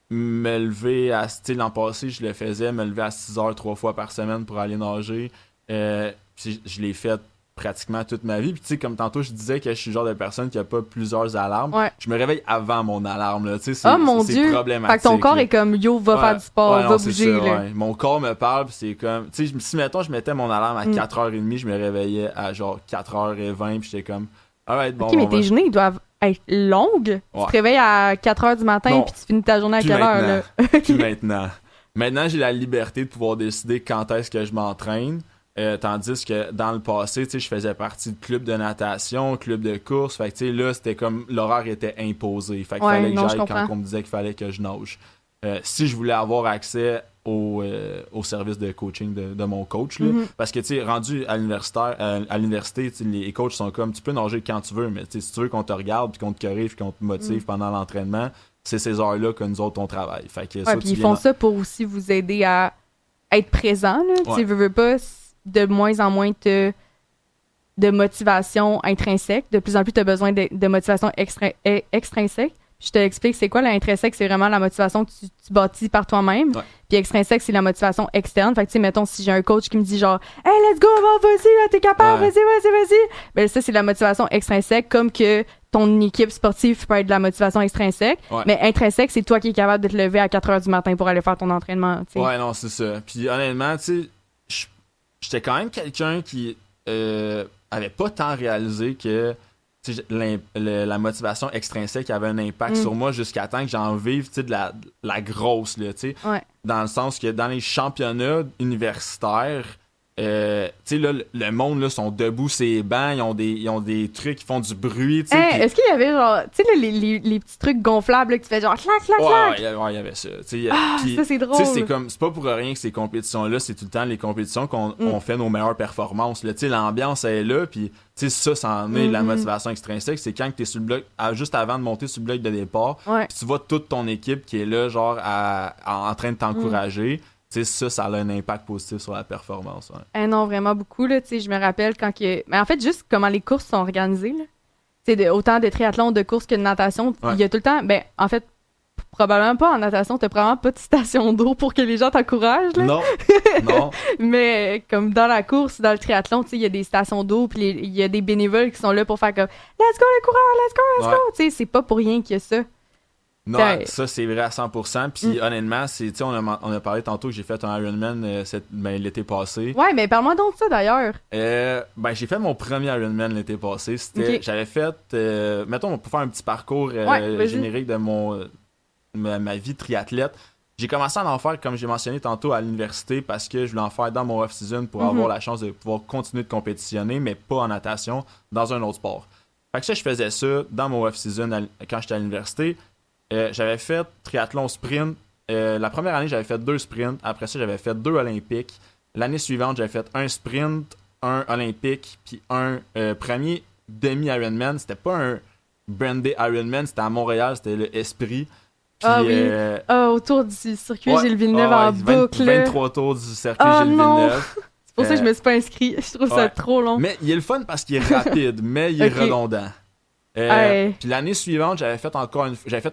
me lever à. Tu sais, l'an passé, je le faisais, me lever à 6 heures 3 fois par semaine pour aller nager. Puis je l'ai fait pratiquement toute ma vie. Puis tu sais, comme tantôt, je disais que je suis le genre de personne qui a pas plusieurs alarmes. Ouais. Je me réveille avant mon alarme, là. Tu sais, Oh mon Dieu! problématique. Fait que ton corps là. est comme, yo, va faire du sport, Ouais, va non, c'est bouger, ça, là. ouais. Mon corps me parle, puis c'est comme... Tu sais, si, mettons, je mettais mon alarme à 4h30, je me réveillais à genre 4h20, puis j'étais comme... Alright, bon, OK, mais tes journées, ils doivent être longues. Tu te réveilles à 4h du matin, Non. puis tu finis ta journée à quelle heure, là? Puis maintenant. Maintenant, j'ai la liberté de pouvoir décider quand est-ce que je m'entraîne. Tandis que dans le passé, tu sais, je faisais partie de club de natation, club de course. Fait que tu sais, là, c'était comme l'horaire était imposé. Fait qu'il fallait que j'aille quand on me disait qu'il fallait que je nage. Si je voulais avoir accès au service de coaching de mon coach, là, parce que tu sais, rendu à l'université, les coachs sont comme, tu peux nager quand tu veux, mais si tu veux qu'on te regarde, puis qu'on te corrige, puis qu'on te motive pendant l'entraînement, c'est ces heures-là que nous autres on travaille. Fait que ça, puis ils font ça pour aussi vous aider à être présent, là. Tu veux pas de moins en moins de motivation intrinsèque. De plus en plus, tu as besoin de motivation extrinsèque. Je te l'explique, c'est quoi l'intrinsèque? C'est vraiment la motivation que tu bâtis par toi-même. Ouais. Puis extrinsèque, c'est la motivation externe. Fait que, tu sais, mettons, si j'ai un coach qui me dit genre, hey, let's go, vas-y, là, t'es capable, vas-y. Ben, ça, c'est la motivation extrinsèque, comme que ton équipe sportive peut être de la motivation extrinsèque. Ouais. Mais intrinsèque, c'est toi qui es capable de te lever à 4h du matin pour aller faire ton entraînement, tu sais. Ouais, non, c'est ça. Puis honnêtement, tu sais, j'étais quand même quelqu'un qui avait pas tant réalisé que la motivation extrinsèque avait un impact sur moi jusqu'à temps que j'en vive de la grosse, là, tu sais. Ouais. Dans le sens que dans les championnats universitaires, tu sais, là, le monde, là, sont debout sur les bancs, ils ont des trucs qui font du bruit, tu sais. Hey, est-ce qu'il y avait, genre, tu sais, les petits trucs gonflables, là, que tu fais genre, clac, clac, clac? Ouais, il y avait ça. Ça, c'est drôle. C'est pas pour rien que ces compétitions-là, c'est tout le temps les compétitions qu'on fait nos meilleures performances. Tu sais, l'ambiance est là, puis tu sais, ça en est la motivation extrinsèque. C'est quand tu es sur le bloc, juste avant de monter sur le bloc de départ, puis tu vois toute ton équipe qui est là, genre, en train de t'encourager. Tu sais, ça a un impact positif sur la performance. Ouais. Non, vraiment beaucoup. Là, je me rappelle quand que... Mais en fait, juste comment les courses sont organisées. Là. Autant de triathlon, de courses que de natation. Il y a tout le temps... Ben, en fait, probablement pas en natation. T'as probablement pas de station d'eau pour que les gens t'encouragent. Là. Non. Mais comme dans la course, dans le triathlon, il y a des stations d'eau puis il y a des bénévoles qui sont là pour faire comme « Let's go les coureurs, let's go! » C'est pas pour rien qu'il y a ça. Non, ça c'est vrai à 100%. Puis honnêtement, on a parlé tantôt que j'ai fait un Ironman l'été passé. Ouais, mais parle-moi donc de ça d'ailleurs. J'ai fait mon premier Ironman l'été passé. J'avais fait, mettons, pour faire un petit parcours générique de ma vie de triathlète. J'ai commencé à en faire, comme j'ai mentionné tantôt, à l'université parce que je voulais en faire dans mon off-season pour avoir la chance de pouvoir continuer de compétitionner, mais pas en natation, dans un autre sport. Fait que ça, je faisais ça dans mon off-season quand j'étais à l'université. J'avais fait triathlon sprint. La première année, j'avais fait 2 sprints. Après ça, j'avais fait 2 olympiques. L'année suivante, j'avais fait un sprint, un olympique, puis un premier demi-Ironman. C'était pas un brandé Ironman, c'était à Montréal, c'était le Esprit. Puis, autour du circuit Gilles Villeneuve en boucle. 23 tours du circuit Gilles Villeneuve. C'est pour ça que je me suis pas inscrit. Je trouve ça trop long. Mais il est le fun parce qu'il est rapide, mais il est redondant. Puis l'année suivante, j'avais fait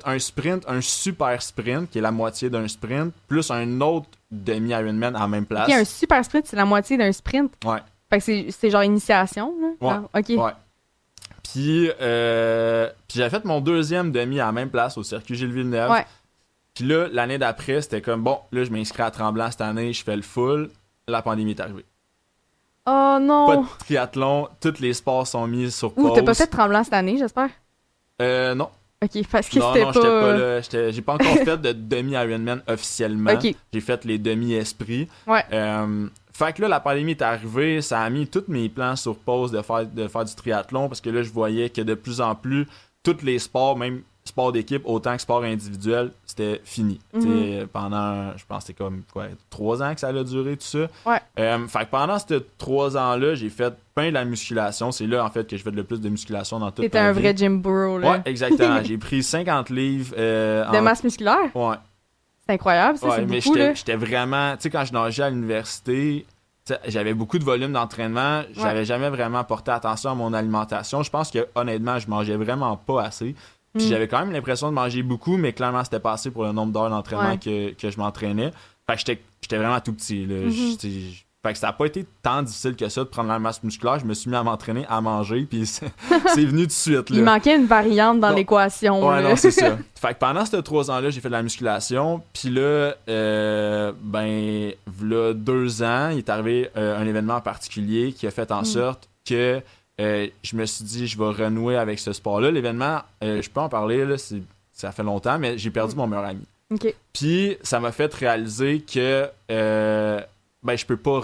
un sprint, un super sprint, qui est la moitié d'un sprint, plus un autre demi-Ironman à la même place. Ok, un super sprint, c'est la moitié d'un sprint. Ouais. Fait que c'est genre initiation, là. Ouais. Ah, ok. Ouais. Puis j'avais fait mon deuxième demi à la même place, au circuit Gilles Villeneuve. Ouais. Puis là, l'année d'après, c'était comme, bon, là, je m'inscris à Tremblant cette année, je fais le full. La pandémie est arrivée. Oh non! Pas de triathlon, tous les sports sont mis sur pause. T'as pas fait de Tremblant cette année, j'espère? Non. Ok, parce que Non, c'était j'étais pas là. J'ai pas encore fait de demi-Ironman officiellement. Ok. J'ai fait les demi-esprits. Ouais. Fait que là, la pandémie est arrivée, ça a mis tous mes plans sur pause de faire du triathlon parce que là, je voyais que de plus en plus, tous les sports, même sport d'équipe, autant que sport individuel, c'était fini. Pendant, je pense que c'était comme 3 ans que ça a duré, tout ça. Ouais. Fait que pendant ces 3 ans-là, j'ai fait plein de la musculation. C'est là, en fait, que je fais le plus de musculation dans toute ma vie. T'étais un vrai gym bro, là. Ouais, exactement. J'ai pris 50 livres. De masse musculaire? Ouais. C'est incroyable, ça, Ouais, c'est mais beaucoup, là. j'étais vraiment... Tu sais, quand je nageais à l'université, j'avais beaucoup de volume d'entraînement. J'avais jamais vraiment porté attention à mon alimentation. Je pense que, honnêtement, je mangeais vraiment pas assez. Puis j'avais quand même l'impression de manger beaucoup, mais clairement, c'était pas assez pour le nombre d'heures d'entraînement que je m'entraînais. Fait que j'étais vraiment tout petit, là. Fait que ça n'a pas été tant difficile que ça de prendre la masse musculaire. Je me suis mis à m'entraîner, à manger, puis c'est venu tout de suite. Là. Il manquait une variante dans l'équation. Ouais, là. non, c'est ça. Fait que pendant ces 3 ans-là, j'ai fait de la musculation. Puis là, v'là 2 ans, il est arrivé un événement en particulier qui a fait en sorte que je me suis dit, je vais renouer avec ce sport-là. L'événement, je peux en parler, là, ça fait longtemps, mais j'ai perdu mon meilleur ami. OK. Puis ça m'a fait réaliser que je peux pas...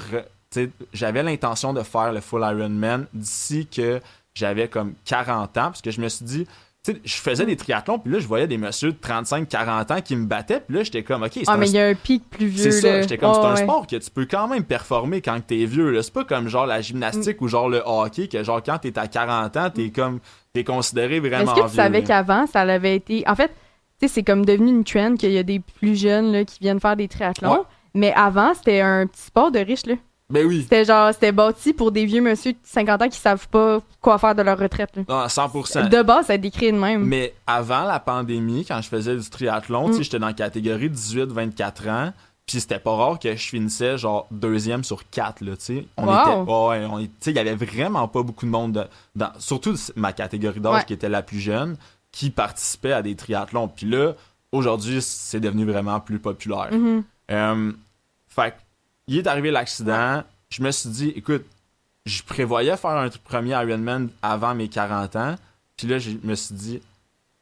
j'avais l'intention de faire le full Ironman d'ici que j'avais comme 40 ans, parce que je me suis dit... je faisais des triathlons, puis là, je voyais des messieurs de 35-40 ans qui me battaient, puis là, j'étais comme, OK, c'est mais il y a un pic plus vieux. C'est ça, là. j'étais comme, c'est un sport que tu peux quand même performer quand t'es vieux, là. C'est pas comme genre la gymnastique ou genre le hockey, que genre quand t'es à 40 ans, t'es considéré vraiment vieux. Est-ce que tu savais qu'avant, ça avait été... En fait, tu sais, c'est comme devenu une trend qu'il y a des plus jeunes là, qui viennent faire des triathlons, mais avant, c'était un petit sport de riches, là. Ben oui. C'était bâti pour des vieux monsieur de 50 ans qui savent pas quoi faire de leur retraite. Là. Ah, 100%. De base, ça a été créé de même. Mais avant la pandémie, quand je faisais du triathlon, j'étais dans la catégorie 18-24 ans, puis c'était pas rare que je finissais genre 2e sur 4, là, tu sais. Il y avait vraiment pas beaucoup de monde, surtout ma catégorie d'âge qui était la plus jeune, qui participait à des triathlons. Puis là, aujourd'hui, c'est devenu vraiment plus populaire. Fait il est arrivé l'accident. Je me suis dit, écoute, je prévoyais faire un premier Ironman avant mes 40 ans. Puis là, je me suis dit,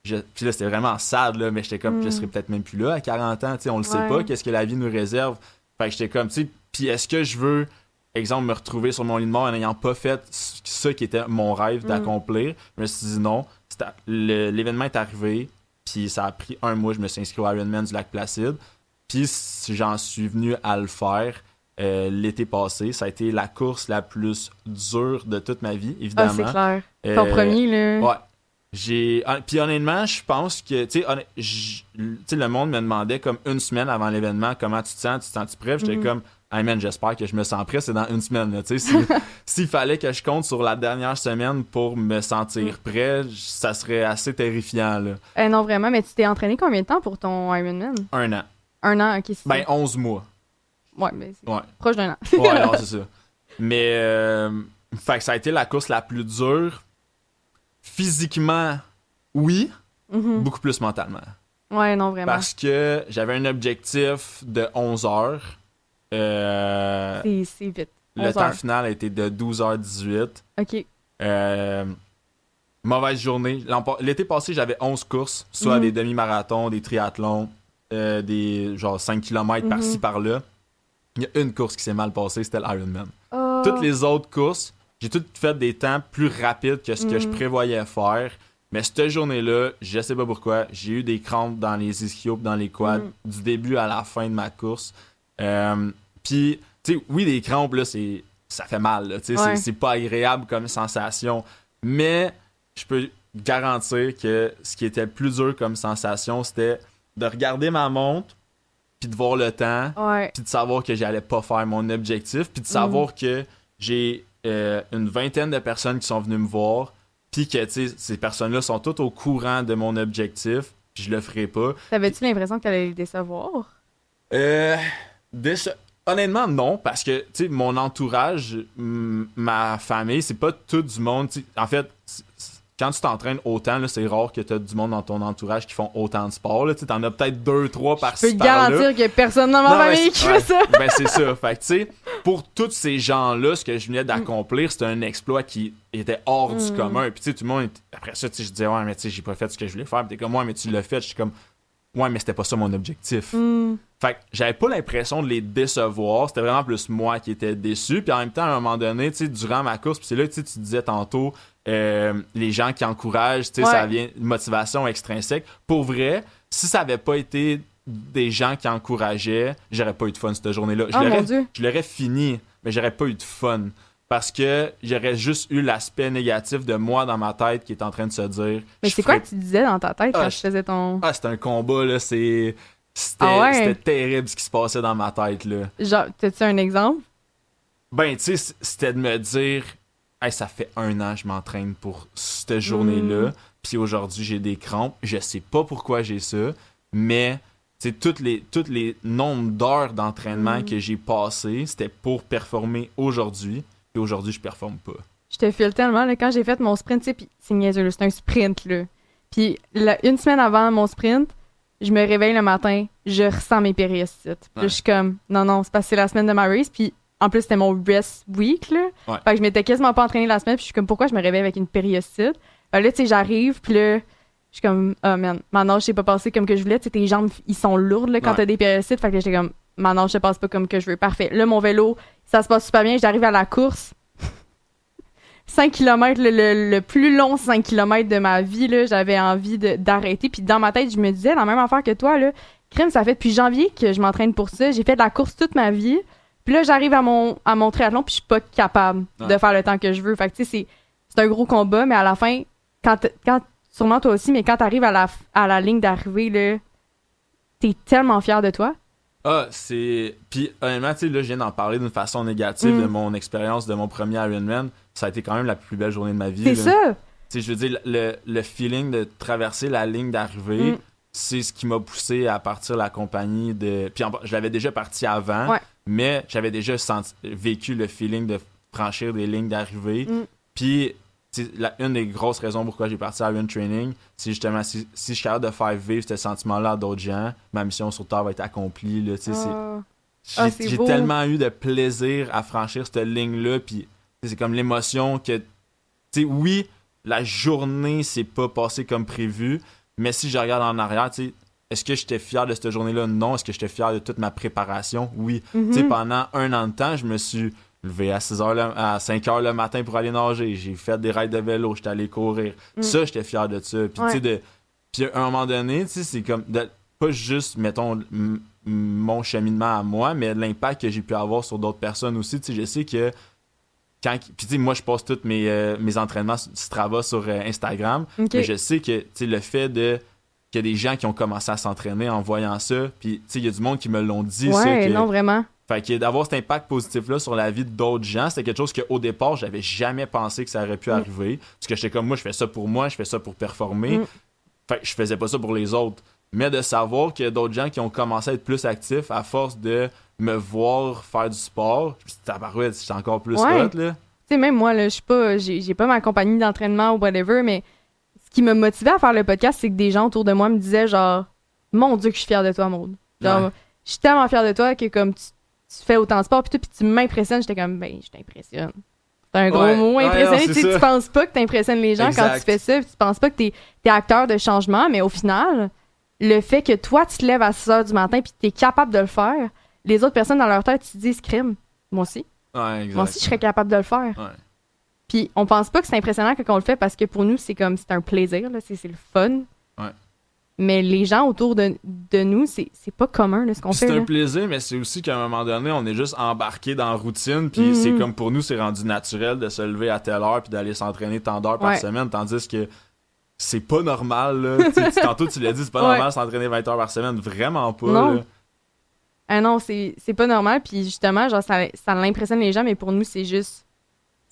puis là, c'était vraiment sad, là, mais j'étais comme, je serais peut-être même plus là à 40 ans. On le sait pas, qu'est-ce que la vie nous réserve. Fait que j'étais comme, tu sais, puis est-ce que je veux, exemple, me retrouver sur mon lit de mort en n'ayant pas fait ça qui était mon rêve d'accomplir? Je me suis dit non. L'événement est arrivé, puis ça a pris 1 mois. Je me suis inscrit au Ironman du Lac-Placide. Puis j'en suis venu à le faire. L'été passé, ça a été la course la plus dure de toute ma vie, évidemment. Ah, c'est clair. Ton premier, là. Ouais. Puis honnêtement, je pense que, tu sais, le monde me demandait comme 1 semaine avant l'événement, comment tu te sens, tu te sens-tu prêt? J'étais comme, hey man, j'espère que je me sens prêt, c'est dans 1 semaine, là, tu sais. S'il fallait que je compte sur la dernière semaine pour me sentir prêt, ça serait assez terrifiant, là. Non, vraiment, mais tu t'es entraîné combien de temps pour ton Ironman? 1 an. 1 an, ok. 11 mois. Ouais, mais c'est proche d'1 an. Ouais, non, c'est ça. Mais, fait que ça a été la course la plus dure. Physiquement, oui. Beaucoup plus mentalement. Ouais, non, vraiment. Parce que j'avais un objectif de 11 heures. C'est vite. Le temps final a été de 12h18. OK. Mauvaise journée. L'été passé, j'avais 11 courses, soit des demi-marathons, des triathlons, des genre 5 km par-ci, par-là. Il y a une course qui s'est mal passée, c'était l'Ironman. Toutes les autres courses, j'ai tout fait des temps plus rapides que ce que je prévoyais faire. Mais cette journée-là, je sais pas pourquoi, j'ai eu des crampes dans les ischios, dans les quads, du début à la fin de ma course. Puis, tu sais, oui, des crampes, là, ça fait mal, là, tu sais, c'est pas agréable comme sensation. Mais je peux garantir que ce qui était le plus dur comme sensation, c'était de regarder ma montre, puis de voir le temps, puis de savoir que j'allais pas faire mon objectif, puis de savoir que j'ai une vingtaine de personnes qui sont venues me voir, puis que ces personnes-là sont toutes au courant de mon objectif, puis je le ferai pas. T'avais-tu l'impression que t'allais les décevoir? Honnêtement, non, parce que mon entourage, ma famille, c'est pas tout du monde. En fait, quand tu t'entraînes autant, là, c'est rare que tu as du monde dans ton entourage qui font autant de sport. Tu en as peut-être 2-3 par-ci. Je peux te garantir qu'il n'y a personne dans ma famille qui fait ça. Ben, c'est ça. Fait que, tu sais, pour tous ces gens-là, ce que je venais d'accomplir, c'était un exploit qui était hors du commun. Puis, tout le monde, après ça, je disais, ouais, mais j'ai pas fait ce que je voulais faire. Puis, t'es comme, ouais, mais tu l'as fait. Je suis comme, ouais, mais c'était pas ça mon objectif. Fait que j'avais pas l'impression de les décevoir. C'était vraiment plus moi qui étais déçu. Puis en même temps, à un moment donné, durant ma course, puis c'est là que tu disais tantôt, les gens qui encouragent, ça vient de motivation extrinsèque. Pour vrai, si ça avait pas été des gens qui encourageaient, j'aurais pas eu de fun cette journée-là. Je l'aurais fini, mais j'aurais pas eu de fun. Parce que j'aurais juste eu l'aspect négatif de moi dans ma tête qui est en train de se dire... Mais c'est quoi que tu disais dans ta tête quand je faisais ton... c'était un combat, là, C'était terrible ce qui se passait dans ma tête, là. Genre, t'as-tu un exemple? Ben, tu sais, c'était de me dire... Hey, ça fait 1 an que je m'entraîne pour cette journée-là, puis aujourd'hui, j'ai des crampes. Je sais pas pourquoi j'ai ça, mais... Tu sais, toutes les nombres d'heures d'entraînement que j'ai passées, c'était pour performer aujourd'hui. Et aujourd'hui, je performe pas. Je te file tellement, là, quand j'ai fait mon sprint, tu sais, puis c'est niaiseux, là, c'est un sprint, là. Puis une semaine avant mon sprint, je me réveille le matin, je ressens mes périostites. Puis là, je suis comme, non, c'est parce que c'est la semaine de ma race, puis en plus, c'était mon rest week, là. Fait que je m'étais quasiment pas entraînée la semaine, puis je suis comme, pourquoi je me réveille avec une périostite? Là, tu sais, j'arrive, puis là, je suis comme, oh man, ma nage s'est pas passée comme que je voulais. Tu sais, tes jambes, ils sont lourdes, là, quand t'as des périostites. Fait que là, j'étais comme, ma nage se passe pas comme que je veux. Parfait. Là, mon vélo, ça se passe super bien. J'arrive à la course. 5 km, le plus long 5 km de ma vie, là, j'avais envie d'arrêter. Puis dans ma tête, je me disais la même affaire que toi, là. Crème, ça fait depuis janvier que je m'entraîne pour ça. J'ai fait de la course toute ma vie. Puis là, j'arrive à mon triathlon, puis je suis pas capable de faire le temps que je veux. Fait que, tu sais, c'est un gros combat, mais à la fin, quand sûrement toi aussi, mais quand t'arrives à la ligne d'arrivée, là, t'es tellement fier de toi. C'est... Puis honnêtement, tu sais, là, je viens d'en parler d'une façon négative de mon expérience de mon premier Ironman. Ça a été quand même la plus belle journée de ma vie. C'est ça! Tu sais, je veux dire, le feeling de traverser la ligne d'arrivée, c'est ce qui m'a poussé à partir de la compagnie de... Puis je l'avais déjà parti avant, mais j'avais déjà vécu le feeling de franchir des lignes d'arrivée. Puis... une des grosses raisons pourquoi j'ai parti à Iron Training, c'est justement si je suis capable de faire vivre ce sentiment-là à d'autres gens, ma mission sur Terre va être accomplie. Là, j'ai tellement eu de plaisir à franchir cette ligne-là, puis c'est comme l'émotion que, oui, la journée s'est pas passée comme prévu, mais si je regarde en arrière, est-ce que j'étais fier de cette journée-là? Non. Est-ce que j'étais fier de toute ma préparation? Oui. Pendant 1 an de temps, je me suis levé à 5 heures le matin pour aller nager. J'ai fait des rides de vélo, j'étais allé courir. Ça, j'étais fier de ça. Puis, à un moment donné, c'est comme pas juste, mettons, mon cheminement à moi, mais l'impact que j'ai pu avoir sur d'autres personnes aussi. Je sais que puis moi, je poste tous mes entraînements Strava sur Instagram. Mais je sais que le fait qu'il y a des gens qui ont commencé à s'entraîner en voyant ça, puis il y a du monde qui me l'ont dit. Non, vraiment. Fait que d'avoir cet impact positif-là sur la vie d'autres gens, c'était quelque chose qu'au départ, j'avais jamais pensé que ça aurait pu arriver. Parce que j'étais comme, moi, je fais ça pour moi, je fais ça pour performer. Fait que je faisais pas ça pour les autres. Mais de savoir qu'il y a d'autres gens qui ont commencé à être plus actifs à force de me voir faire du sport, tabarouette, j'étais encore plus hot, là. Tu sais, même moi, là, j'ai pas ma compagnie d'entraînement ou whatever, mais ce qui m'a motivé à faire le podcast, c'est que des gens autour de moi me disaient genre, mon Dieu que je suis fière de toi, Maud. Genre, je suis tellement fière de toi que comme tu fais autant de sport, puis tu m'impressionnes. J'étais comme, ben, je t'impressionne. C'est un gros mot, impressionner. Tu penses pas que t'impressionnes les gens quand tu fais ça, puis tu penses pas que t'es acteur de changement, mais au final, le fait que toi, tu te lèves à 6 heures du matin, puis t'es capable de le faire, les autres personnes dans leur tête, tu te disent, crime, moi aussi. Moi aussi, je serais capable de le faire. Puis on pense pas que c'est impressionnant quand on le fait parce que pour nous, c'est un plaisir, là, c'est le fun. Ouais. Mais les gens autour de nous, c'est pas commun là, ce qu'on fait. C'est un là. plaisir, mais c'est aussi qu'à un moment donné, on est juste embarqué dans la routine, puis c'est comme pour nous, c'est rendu naturel de se lever à telle heure puis d'aller s'entraîner tant d'heures par semaine, tandis que c'est pas normal, là. Tantôt, tu l'as dit, c'est pas normal de s'entraîner 20 heures par semaine, vraiment pas, non. là. Ah non, c'est pas normal, puis justement, genre, ça l'impressionne les gens, mais pour nous, c'est juste...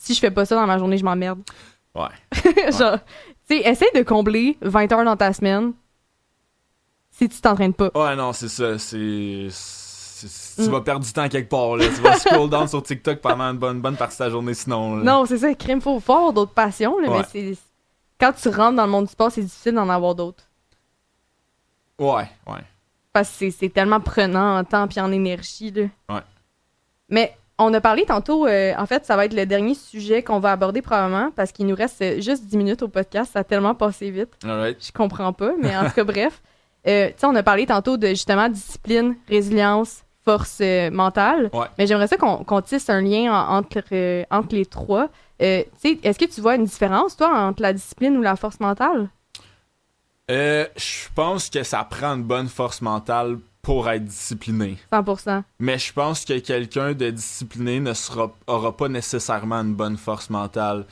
Si je fais pas ça dans ma journée, je m'emmerde. Ouais. Genre, tu sais, essaye de combler 20 heures dans ta semaine si tu t'entraînes pas. Ouais, non, c'est ça. Tu vas perdre du temps quelque part, là. Tu vas scroll down sur TikTok pendant une bonne partie de ta journée, sinon. Là. Non, c'est ça. Crime, faut avoir d'autres passions, là, mais c'est... Quand tu rentres dans le monde du sport, c'est difficile d'en avoir d'autres. Ouais. Parce que c'est tellement prenant en temps puis en énergie, là. Ouais. Mais on a parlé tantôt... en fait, ça va être le dernier sujet qu'on va aborder probablement parce qu'il nous reste juste 10 minutes au podcast. Ça a tellement passé vite. Alright. Je comprends pas, mais en tout cas, bref. Tu sais, on a parlé tantôt de, justement, discipline, résilience, force mentale. Ouais. Mais j'aimerais ça qu'on tisse un lien entre les trois. Tu sais, est-ce que tu vois une différence, toi, entre la discipline ou la force mentale? Je pense que ça prend une bonne force mentale pour être discipliné. 100%. Mais je pense que quelqu'un de discipliné aura pas nécessairement une bonne force mentale.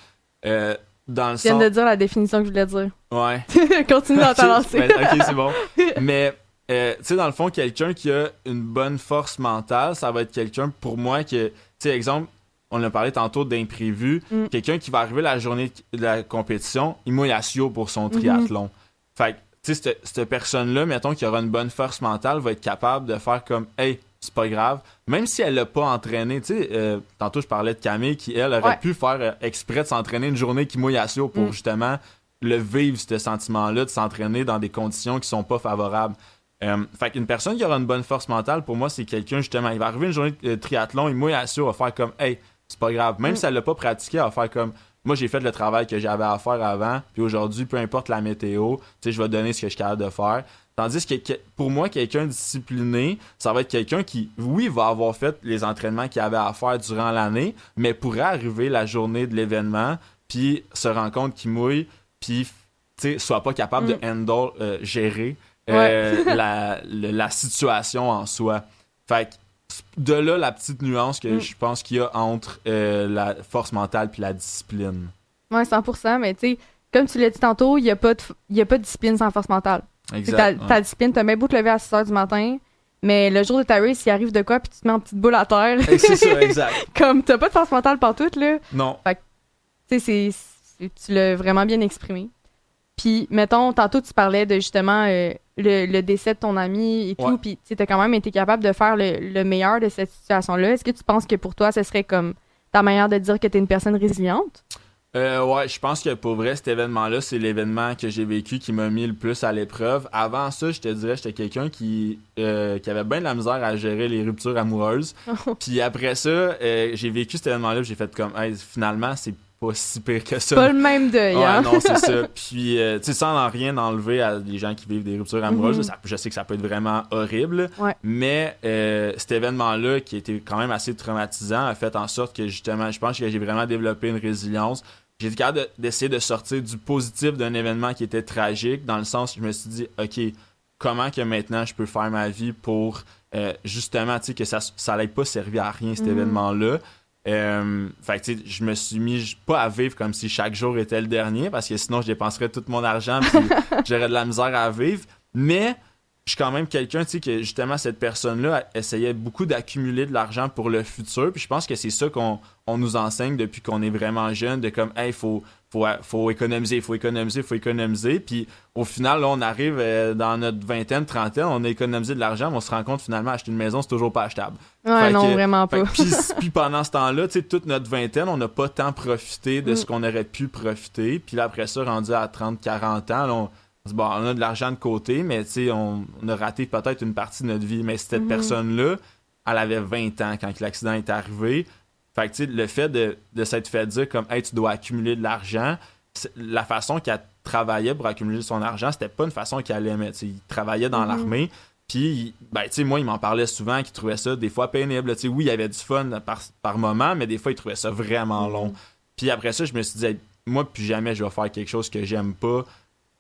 Dans le Je viens sens... de dire la définition que je voulais dire. Ouais. Continue dans ta lancée. Ok, c'est bon. Mais, tu sais, dans le fond, quelqu'un qui a une bonne force mentale, ça va être quelqu'un, pour moi, que, tu sais, exemple, on a parlé tantôt d'imprévu, quelqu'un qui va arriver la journée de la compétition, il mouille à Sio pour son triathlon. Fait que, tu sais, cette personne-là, mettons, qui aura une bonne force mentale, va être capable de faire comme, hey, c'est pas grave. Même si elle l'a pas entraîné, tu sais, tantôt je parlais de Camille qui, elle, aurait pu faire exprès de s'entraîner une journée qui mouille à Sio pour justement le vivre, ce sentiment-là, de s'entraîner dans des conditions qui sont pas favorables. Fait qu'une personne qui aura une bonne force mentale, pour moi, c'est quelqu'un, justement, il va arriver une journée de triathlon, il mouille à Sio, va faire comme, hey, c'est pas grave. Même si elle l'a pas pratiqué, elle va faire comme, moi, j'ai fait le travail que j'avais à faire avant, puis aujourd'hui, peu importe la météo, tu sais, je vais donner ce que je suis capable de faire. Tandis que pour moi, quelqu'un de discipliné, ça va être quelqu'un qui, oui, va avoir fait les entraînements qu'il avait à faire durant l'année, mais pourrait arriver la journée de l'événement, puis se rendre compte qu'il mouille, puis, tu sais, soit pas capable de gérer la situation en soi. Fait que, de là, la petite nuance que je pense qu'il y a entre la force mentale puis la discipline. Ouais, 100%, mais tu sais, comme tu l'as dit tantôt, il n'y a pas de discipline sans force mentale. Exact. Ta discipline, t'as même beau te lever à 6 h du matin, mais le jour de ta race, il arrive de quoi, puis tu te mets en petite boule à terre. C'est ça, exact. Comme t'as pas de force mentale partout, là. Non. Fait que, tu sais, tu l'as vraiment bien exprimé. Puis, mettons, tantôt, tu parlais de justement le décès de ton ami et tout, puis tu as quand même été capable de faire le meilleur de cette situation-là. Est-ce que tu penses que pour toi, ce serait comme ta manière de dire que tu es une personne résiliente? Ouais, je pense que pour vrai, cet événement-là, c'est l'événement que j'ai vécu qui m'a mis le plus à l'épreuve. Avant ça, je te dirais, j'étais quelqu'un qui avait bien de la misère à gérer les ruptures amoureuses. Puis après ça, j'ai vécu cet événement-là, j'ai fait comme, hey, finalement, c'est pas si pire que ça. Pas le même deuil, hein? Ouais, non, c'est ça. Puis, tu sais, sans rien enlever à des gens qui vivent des ruptures amoureuses, je sais que ça peut être vraiment horrible, mais cet événement-là, qui était quand même assez traumatisant, a fait en sorte que, justement, je pense que j'ai vraiment développé une résilience. J'ai été capable d'essayer de sortir du positif d'un événement qui était tragique, dans le sens où je me suis dit, OK, comment que maintenant je peux faire ma vie pour, justement, tu sais, que ça n'allait pas servir à rien, cet événement-là. Fait que tu sais, je me suis mis pas à vivre comme si chaque jour était le dernier, parce que sinon je dépenserais tout mon argent puis j'aurais de la misère à vivre, mais je suis quand même quelqu'un, tu sais, que justement cette personne-là essayait beaucoup d'accumuler de l'argent pour le futur, puis je pense que c'est ça qu'on nous enseigne depuis qu'on est vraiment jeune, de comme, hey, faut économiser, puis au final, là, on arrive dans notre vingtaine, trentaine, on a économisé de l'argent, mais on se rend compte finalement, acheter une maison, c'est toujours pas achetable. Ouais, non, vraiment pas. Puis pendant ce temps-là, tu sais, toute notre vingtaine, on n'a pas tant profité de ce qu'on aurait pu profiter, puis là, après ça, rendu à 30-40 ans, là, on dit, bon, on a de l'argent de côté, mais tu sais, on a raté peut-être une partie de notre vie, mais cette personne-là, elle avait 20 ans quand l'accident est arrivé. Fait que, tu sais, le fait de s'être fait dire comme, hey, tu dois accumuler de l'argent, la façon qu'elle travaillait pour accumuler son argent, c'était pas une façon qu'elle aimait. Tu sais, il travaillait dans l'armée, puis, ben, tu sais, moi, il m'en parlait souvent, qu'il trouvait ça des fois pénible. Tu sais, oui, il y avait du fun par moment, mais des fois, il trouvait ça vraiment long. Puis après ça, je me suis dit, hey, moi, plus jamais je vais faire quelque chose que j'aime pas.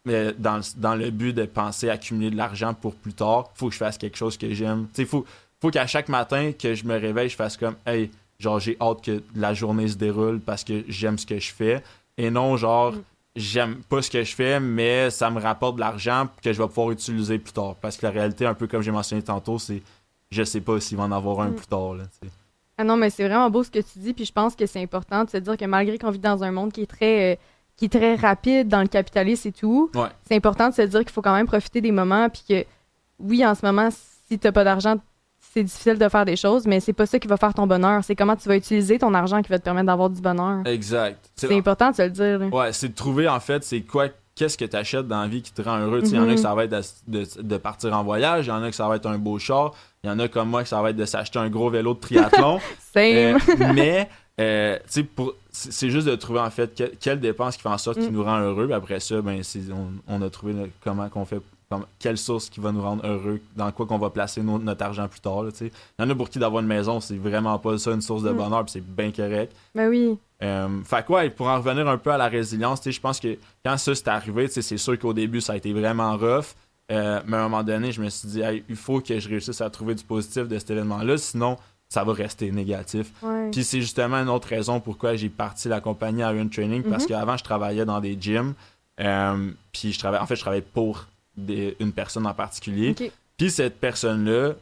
Mais dans le but de penser accumuler de l'argent pour plus tard, faut que je fasse quelque chose que j'aime. Tu sais, faut qu'à chaque matin que je me réveille, je fasse comme, hey, genre, j'ai hâte que la journée se déroule parce que j'aime ce que je fais. Et non, genre, j'aime pas ce que je fais, mais ça me rapporte de l'argent que je vais pouvoir utiliser plus tard. Parce que la réalité, un peu comme j'ai mentionné tantôt, c'est, je sais pas s'il va en avoir un plus tard, là, tu sais. Ah non, mais c'est vraiment beau ce que tu dis, puis je pense que c'est important de se dire que malgré qu'on vit dans un monde qui est très rapide dans le capitalisme et tout, Ouais. c'est important de se dire qu'il faut quand même profiter des moments, puis que oui, en ce moment, si t'as pas d'argent, c'est difficile de faire des choses, mais c'est pas ça qui va faire ton bonheur. C'est comment tu vas utiliser ton argent qui va te permettre d'avoir du bonheur. Exact. C'est important de se le dire. Là. Ouais, c'est de trouver, en fait, c'est quoi, qu'est-ce que tu achètes dans la vie qui te rend heureux. Tu sais, il y en a que ça va être de partir en voyage, il y en a que ça va être un beau char, il y en a comme moi que ça va être de s'acheter un gros vélo de triathlon. Same. Mais, tu sais, c'est juste de trouver, en fait, quelle dépense qui fait en sorte qui nous rend heureux. Puis après ça, ben, on a trouvé comment qu'on fait, quelle source qui va nous rendre heureux, dans quoi qu'on va placer notre argent plus tard. Là, il y en a pour qui d'avoir une maison, c'est vraiment pas ça une source de bonheur, puis c'est bien correct. Ben oui. Fait que ouais, pour en revenir un peu à la résilience, je pense que quand ça c'est arrivé, c'est sûr qu'au début ça a été vraiment rough, mais à un moment donné, je me suis dit, hey, il faut que je réussisse à trouver du positif de cet événement-là, sinon ça va rester négatif. Ouais. Puis c'est justement une autre raison pourquoi j'ai parti la compagnie Iron Training, parce qu'avant je travaillais dans des gyms, puis je travaillais pour une personne en particulier. Okay. Puis cette personne-là,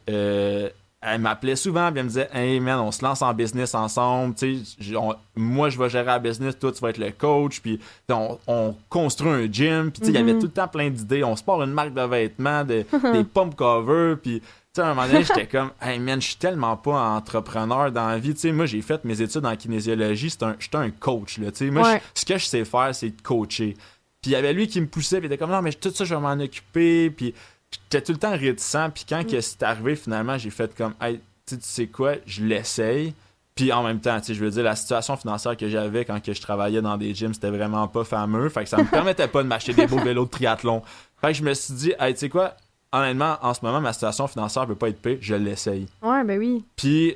elle m'appelait souvent, puis elle me disait, hey man, on se lance en business ensemble, tu sais, moi je vais gérer la business, toi tu vas être le coach, puis on construit un gym, puis tu sais, il y avait tout le temps plein d'idées, on se part une marque de vêtements, des pump covers, puis tu sais, à un moment donné, j'étais comme, hey man, je suis tellement pas entrepreneur dans la vie, tu sais, moi j'ai fait mes études en kinésiologie, j'étais un coach, là, tu sais, moi ce que je sais faire, c'est de coacher. Puis il y avait lui qui me poussait, puis il était comme, non, mais tout ça, je vais m'en occuper, puis j'étais tout le temps réticent, puis quand que c'est arrivé, finalement, j'ai fait comme, hey, tu sais quoi, je l'essaye. Puis en même temps, tu sais, je veux dire, la situation financière que j'avais quand que je travaillais dans des gyms, c'était vraiment pas fameux. Fait que ça me permettait pas de m'acheter des beaux vélos de triathlon. Fait que je me suis dit, hey, tu sais quoi, honnêtement, en ce moment, ma situation financière peut pas être pire, je l'essaye. Ouais, ben oui. Puis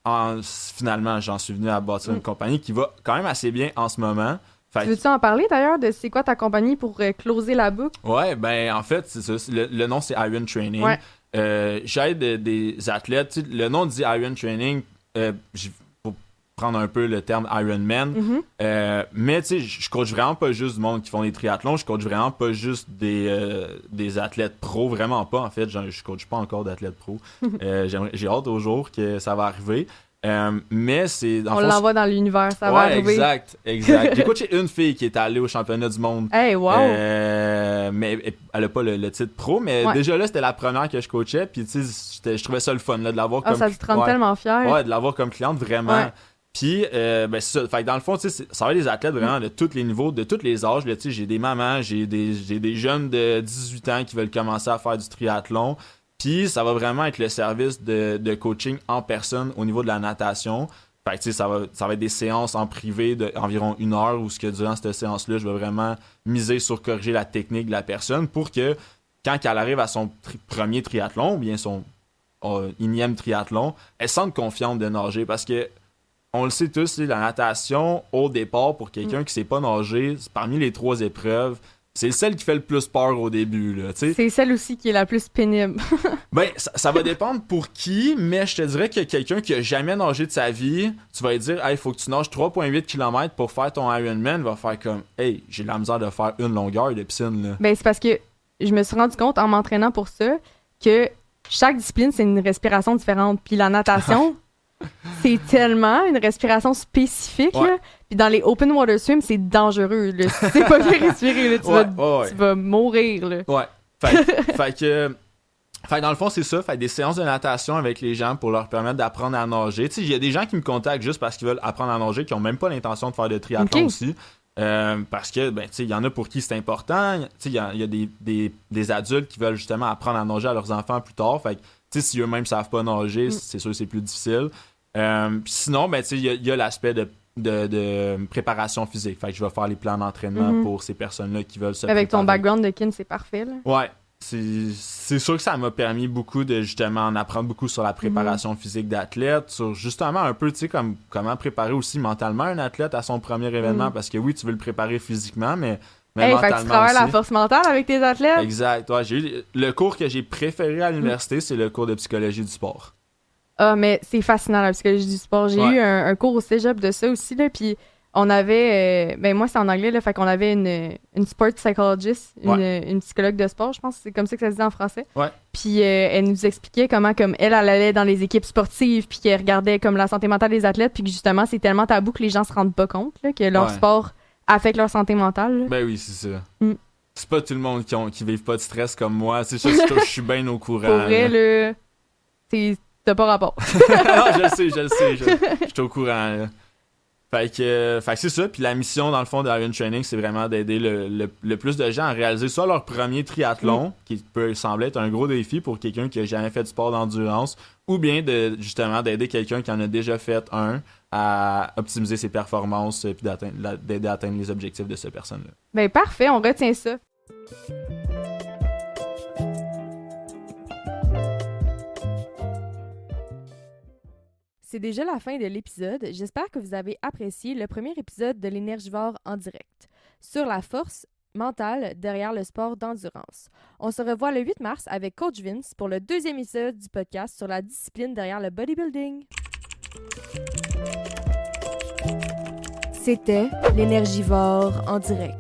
finalement, j'en suis venu à bâtir une compagnie qui va quand même assez bien en ce moment. Tu veux-tu en parler d'ailleurs de c'est quoi ta compagnie pour closer la boucle? Ouais, ben en fait, c'est ça. Le nom, c'est Iron Training. Ouais. J'aide des athlètes. Le nom dit Iron Training, pour prendre un peu le terme Ironman. Mais tu sais, je coach vraiment pas juste du monde qui font des triathlons. Je coach vraiment pas juste des athlètes pro. Vraiment pas, en fait. Je coach pas encore d'athlètes pro. J'ai hâte au jour que ça va arriver. Mais c'est on l'envoie dans l'univers, ça va arriver. Exact. J'ai coaché une fille qui est allée au championnat du monde. Hey, wow! Mais elle a pas le titre pro, mais déjà là, c'était la première que je coachais. Puis tu sais, je trouvais ça le fun là, de l'avoir comme... ça te rend tellement fier. Ouais, de l'avoir comme cliente, vraiment. Ouais. Puis, ben c'est ça. Fait que dans le fond, tu sais, ça va être des athlètes vraiment de tous les niveaux, de tous les âges. Tu sais, j'ai des mamans, j'ai des jeunes de 18 ans qui veulent commencer à faire du triathlon. Puis ça va vraiment être le service de coaching en personne au niveau de la natation. Fait que tu sais, ça va être des séances en privé d'environ 1 heure où durant cette séance-là, je vais vraiment miser sur corriger la technique de la personne pour que quand elle arrive à son premier triathlon ou bien son énième triathlon, elle sente confiante de nager parce que on le sait tous, la natation, au départ, pour quelqu'un qui ne sait pas nager, parmi les 3 épreuves, c'est celle qui fait le plus peur au début. Là, c'est celle aussi qui est la plus pénible. Ben, ça va dépendre pour qui, mais je te dirais que quelqu'un qui a jamais nagé de sa vie, tu vas lui dire, hey, il faut que tu nages 3,8 km pour faire ton Ironman, va faire comme, hey, j'ai la misère de faire une longueur de piscine. Là. Ben, c'est parce que je me suis rendu compte en m'entraînant pour ça que chaque discipline, c'est une respiration différente. Puis la natation, c'est tellement une respiration spécifique. Là. Puis dans les open water swim, c'est dangereux. Là. Si tu sais pas bien respirer, là, tu vas mourir. Là. Ouais. Fait que dans le fond, c'est ça. Fait des séances de natation avec les gens pour leur permettre d'apprendre à nager. Il y a des gens qui me contactent juste parce qu'ils veulent apprendre à nager, qui n'ont même pas l'intention de faire de triathlon aussi. Parce que, ben, il y en a pour qui c'est important. Il y a des adultes qui veulent justement apprendre à nager à leurs enfants plus tard. Fait que, si eux-mêmes ne savent pas nager, c'est sûr que c'est plus difficile. Sinon, ben, il y a l'aspect de préparation physique. Fait que je vais faire les plans d'entraînement pour ces personnes-là qui veulent se Avec préparer. ton background de kin, c'est parfait. Là. Ouais. c'est sûr que ça m'a permis beaucoup de justement en apprendre beaucoup sur la préparation physique d'athlète, sur justement un peu, tu sais, comment préparer aussi mentalement un athlète à son premier événement, parce que oui, tu veux le préparer physiquement, mais Fait mentalement que tu travailles aussi. la force mentale avec tes athlètes. Exact. Ouais, le cours que j'ai préféré à l'université, c'est le cours de psychologie du sport. Ah, mais c'est fascinant, la psychologie du sport. J'ai eu un cours au cégep de ça aussi, là, puis on avait... moi, c'est en anglais, là, fait qu'on avait une sport psychologist, une psychologue de sport, je pense, c'est comme ça que ça se dit en français. Ouais. Puis elle nous expliquait comment, comme elle allait dans les équipes sportives, puis qu'elle regardait comme la santé mentale des athlètes, puis que justement, c'est tellement tabou que les gens se rendent pas compte, là, que leur sport affecte leur santé mentale. Là. Ben oui, c'est ça. Mm. C'est pas tout le monde qui vivent pas de stress comme moi. C'est sûr que je suis bien au courant. Pour vrai, là, t'as pas rapport. Non, je le sais. Je suis au courant. Là. Fait que c'est ça. Puis la mission, dans le fond, de Iron Training, c'est vraiment d'aider le plus de gens à réaliser soit leur premier triathlon, qui peut sembler être un gros défi pour quelqu'un qui a jamais fait de sport d'endurance, ou bien justement d'aider quelqu'un qui en a déjà fait un à optimiser ses performances puis d'aider à atteindre les objectifs de cette personne-là. Ben parfait, on retient ça. C'est déjà la fin de l'épisode. J'espère que vous avez apprécié le premier épisode de l'Énergivore en direct sur la force mentale derrière le sport d'endurance. On se revoit le 8 mars avec Coach Vince pour le deuxième épisode du podcast sur la discipline derrière le bodybuilding. C'était l'Énergivore en direct.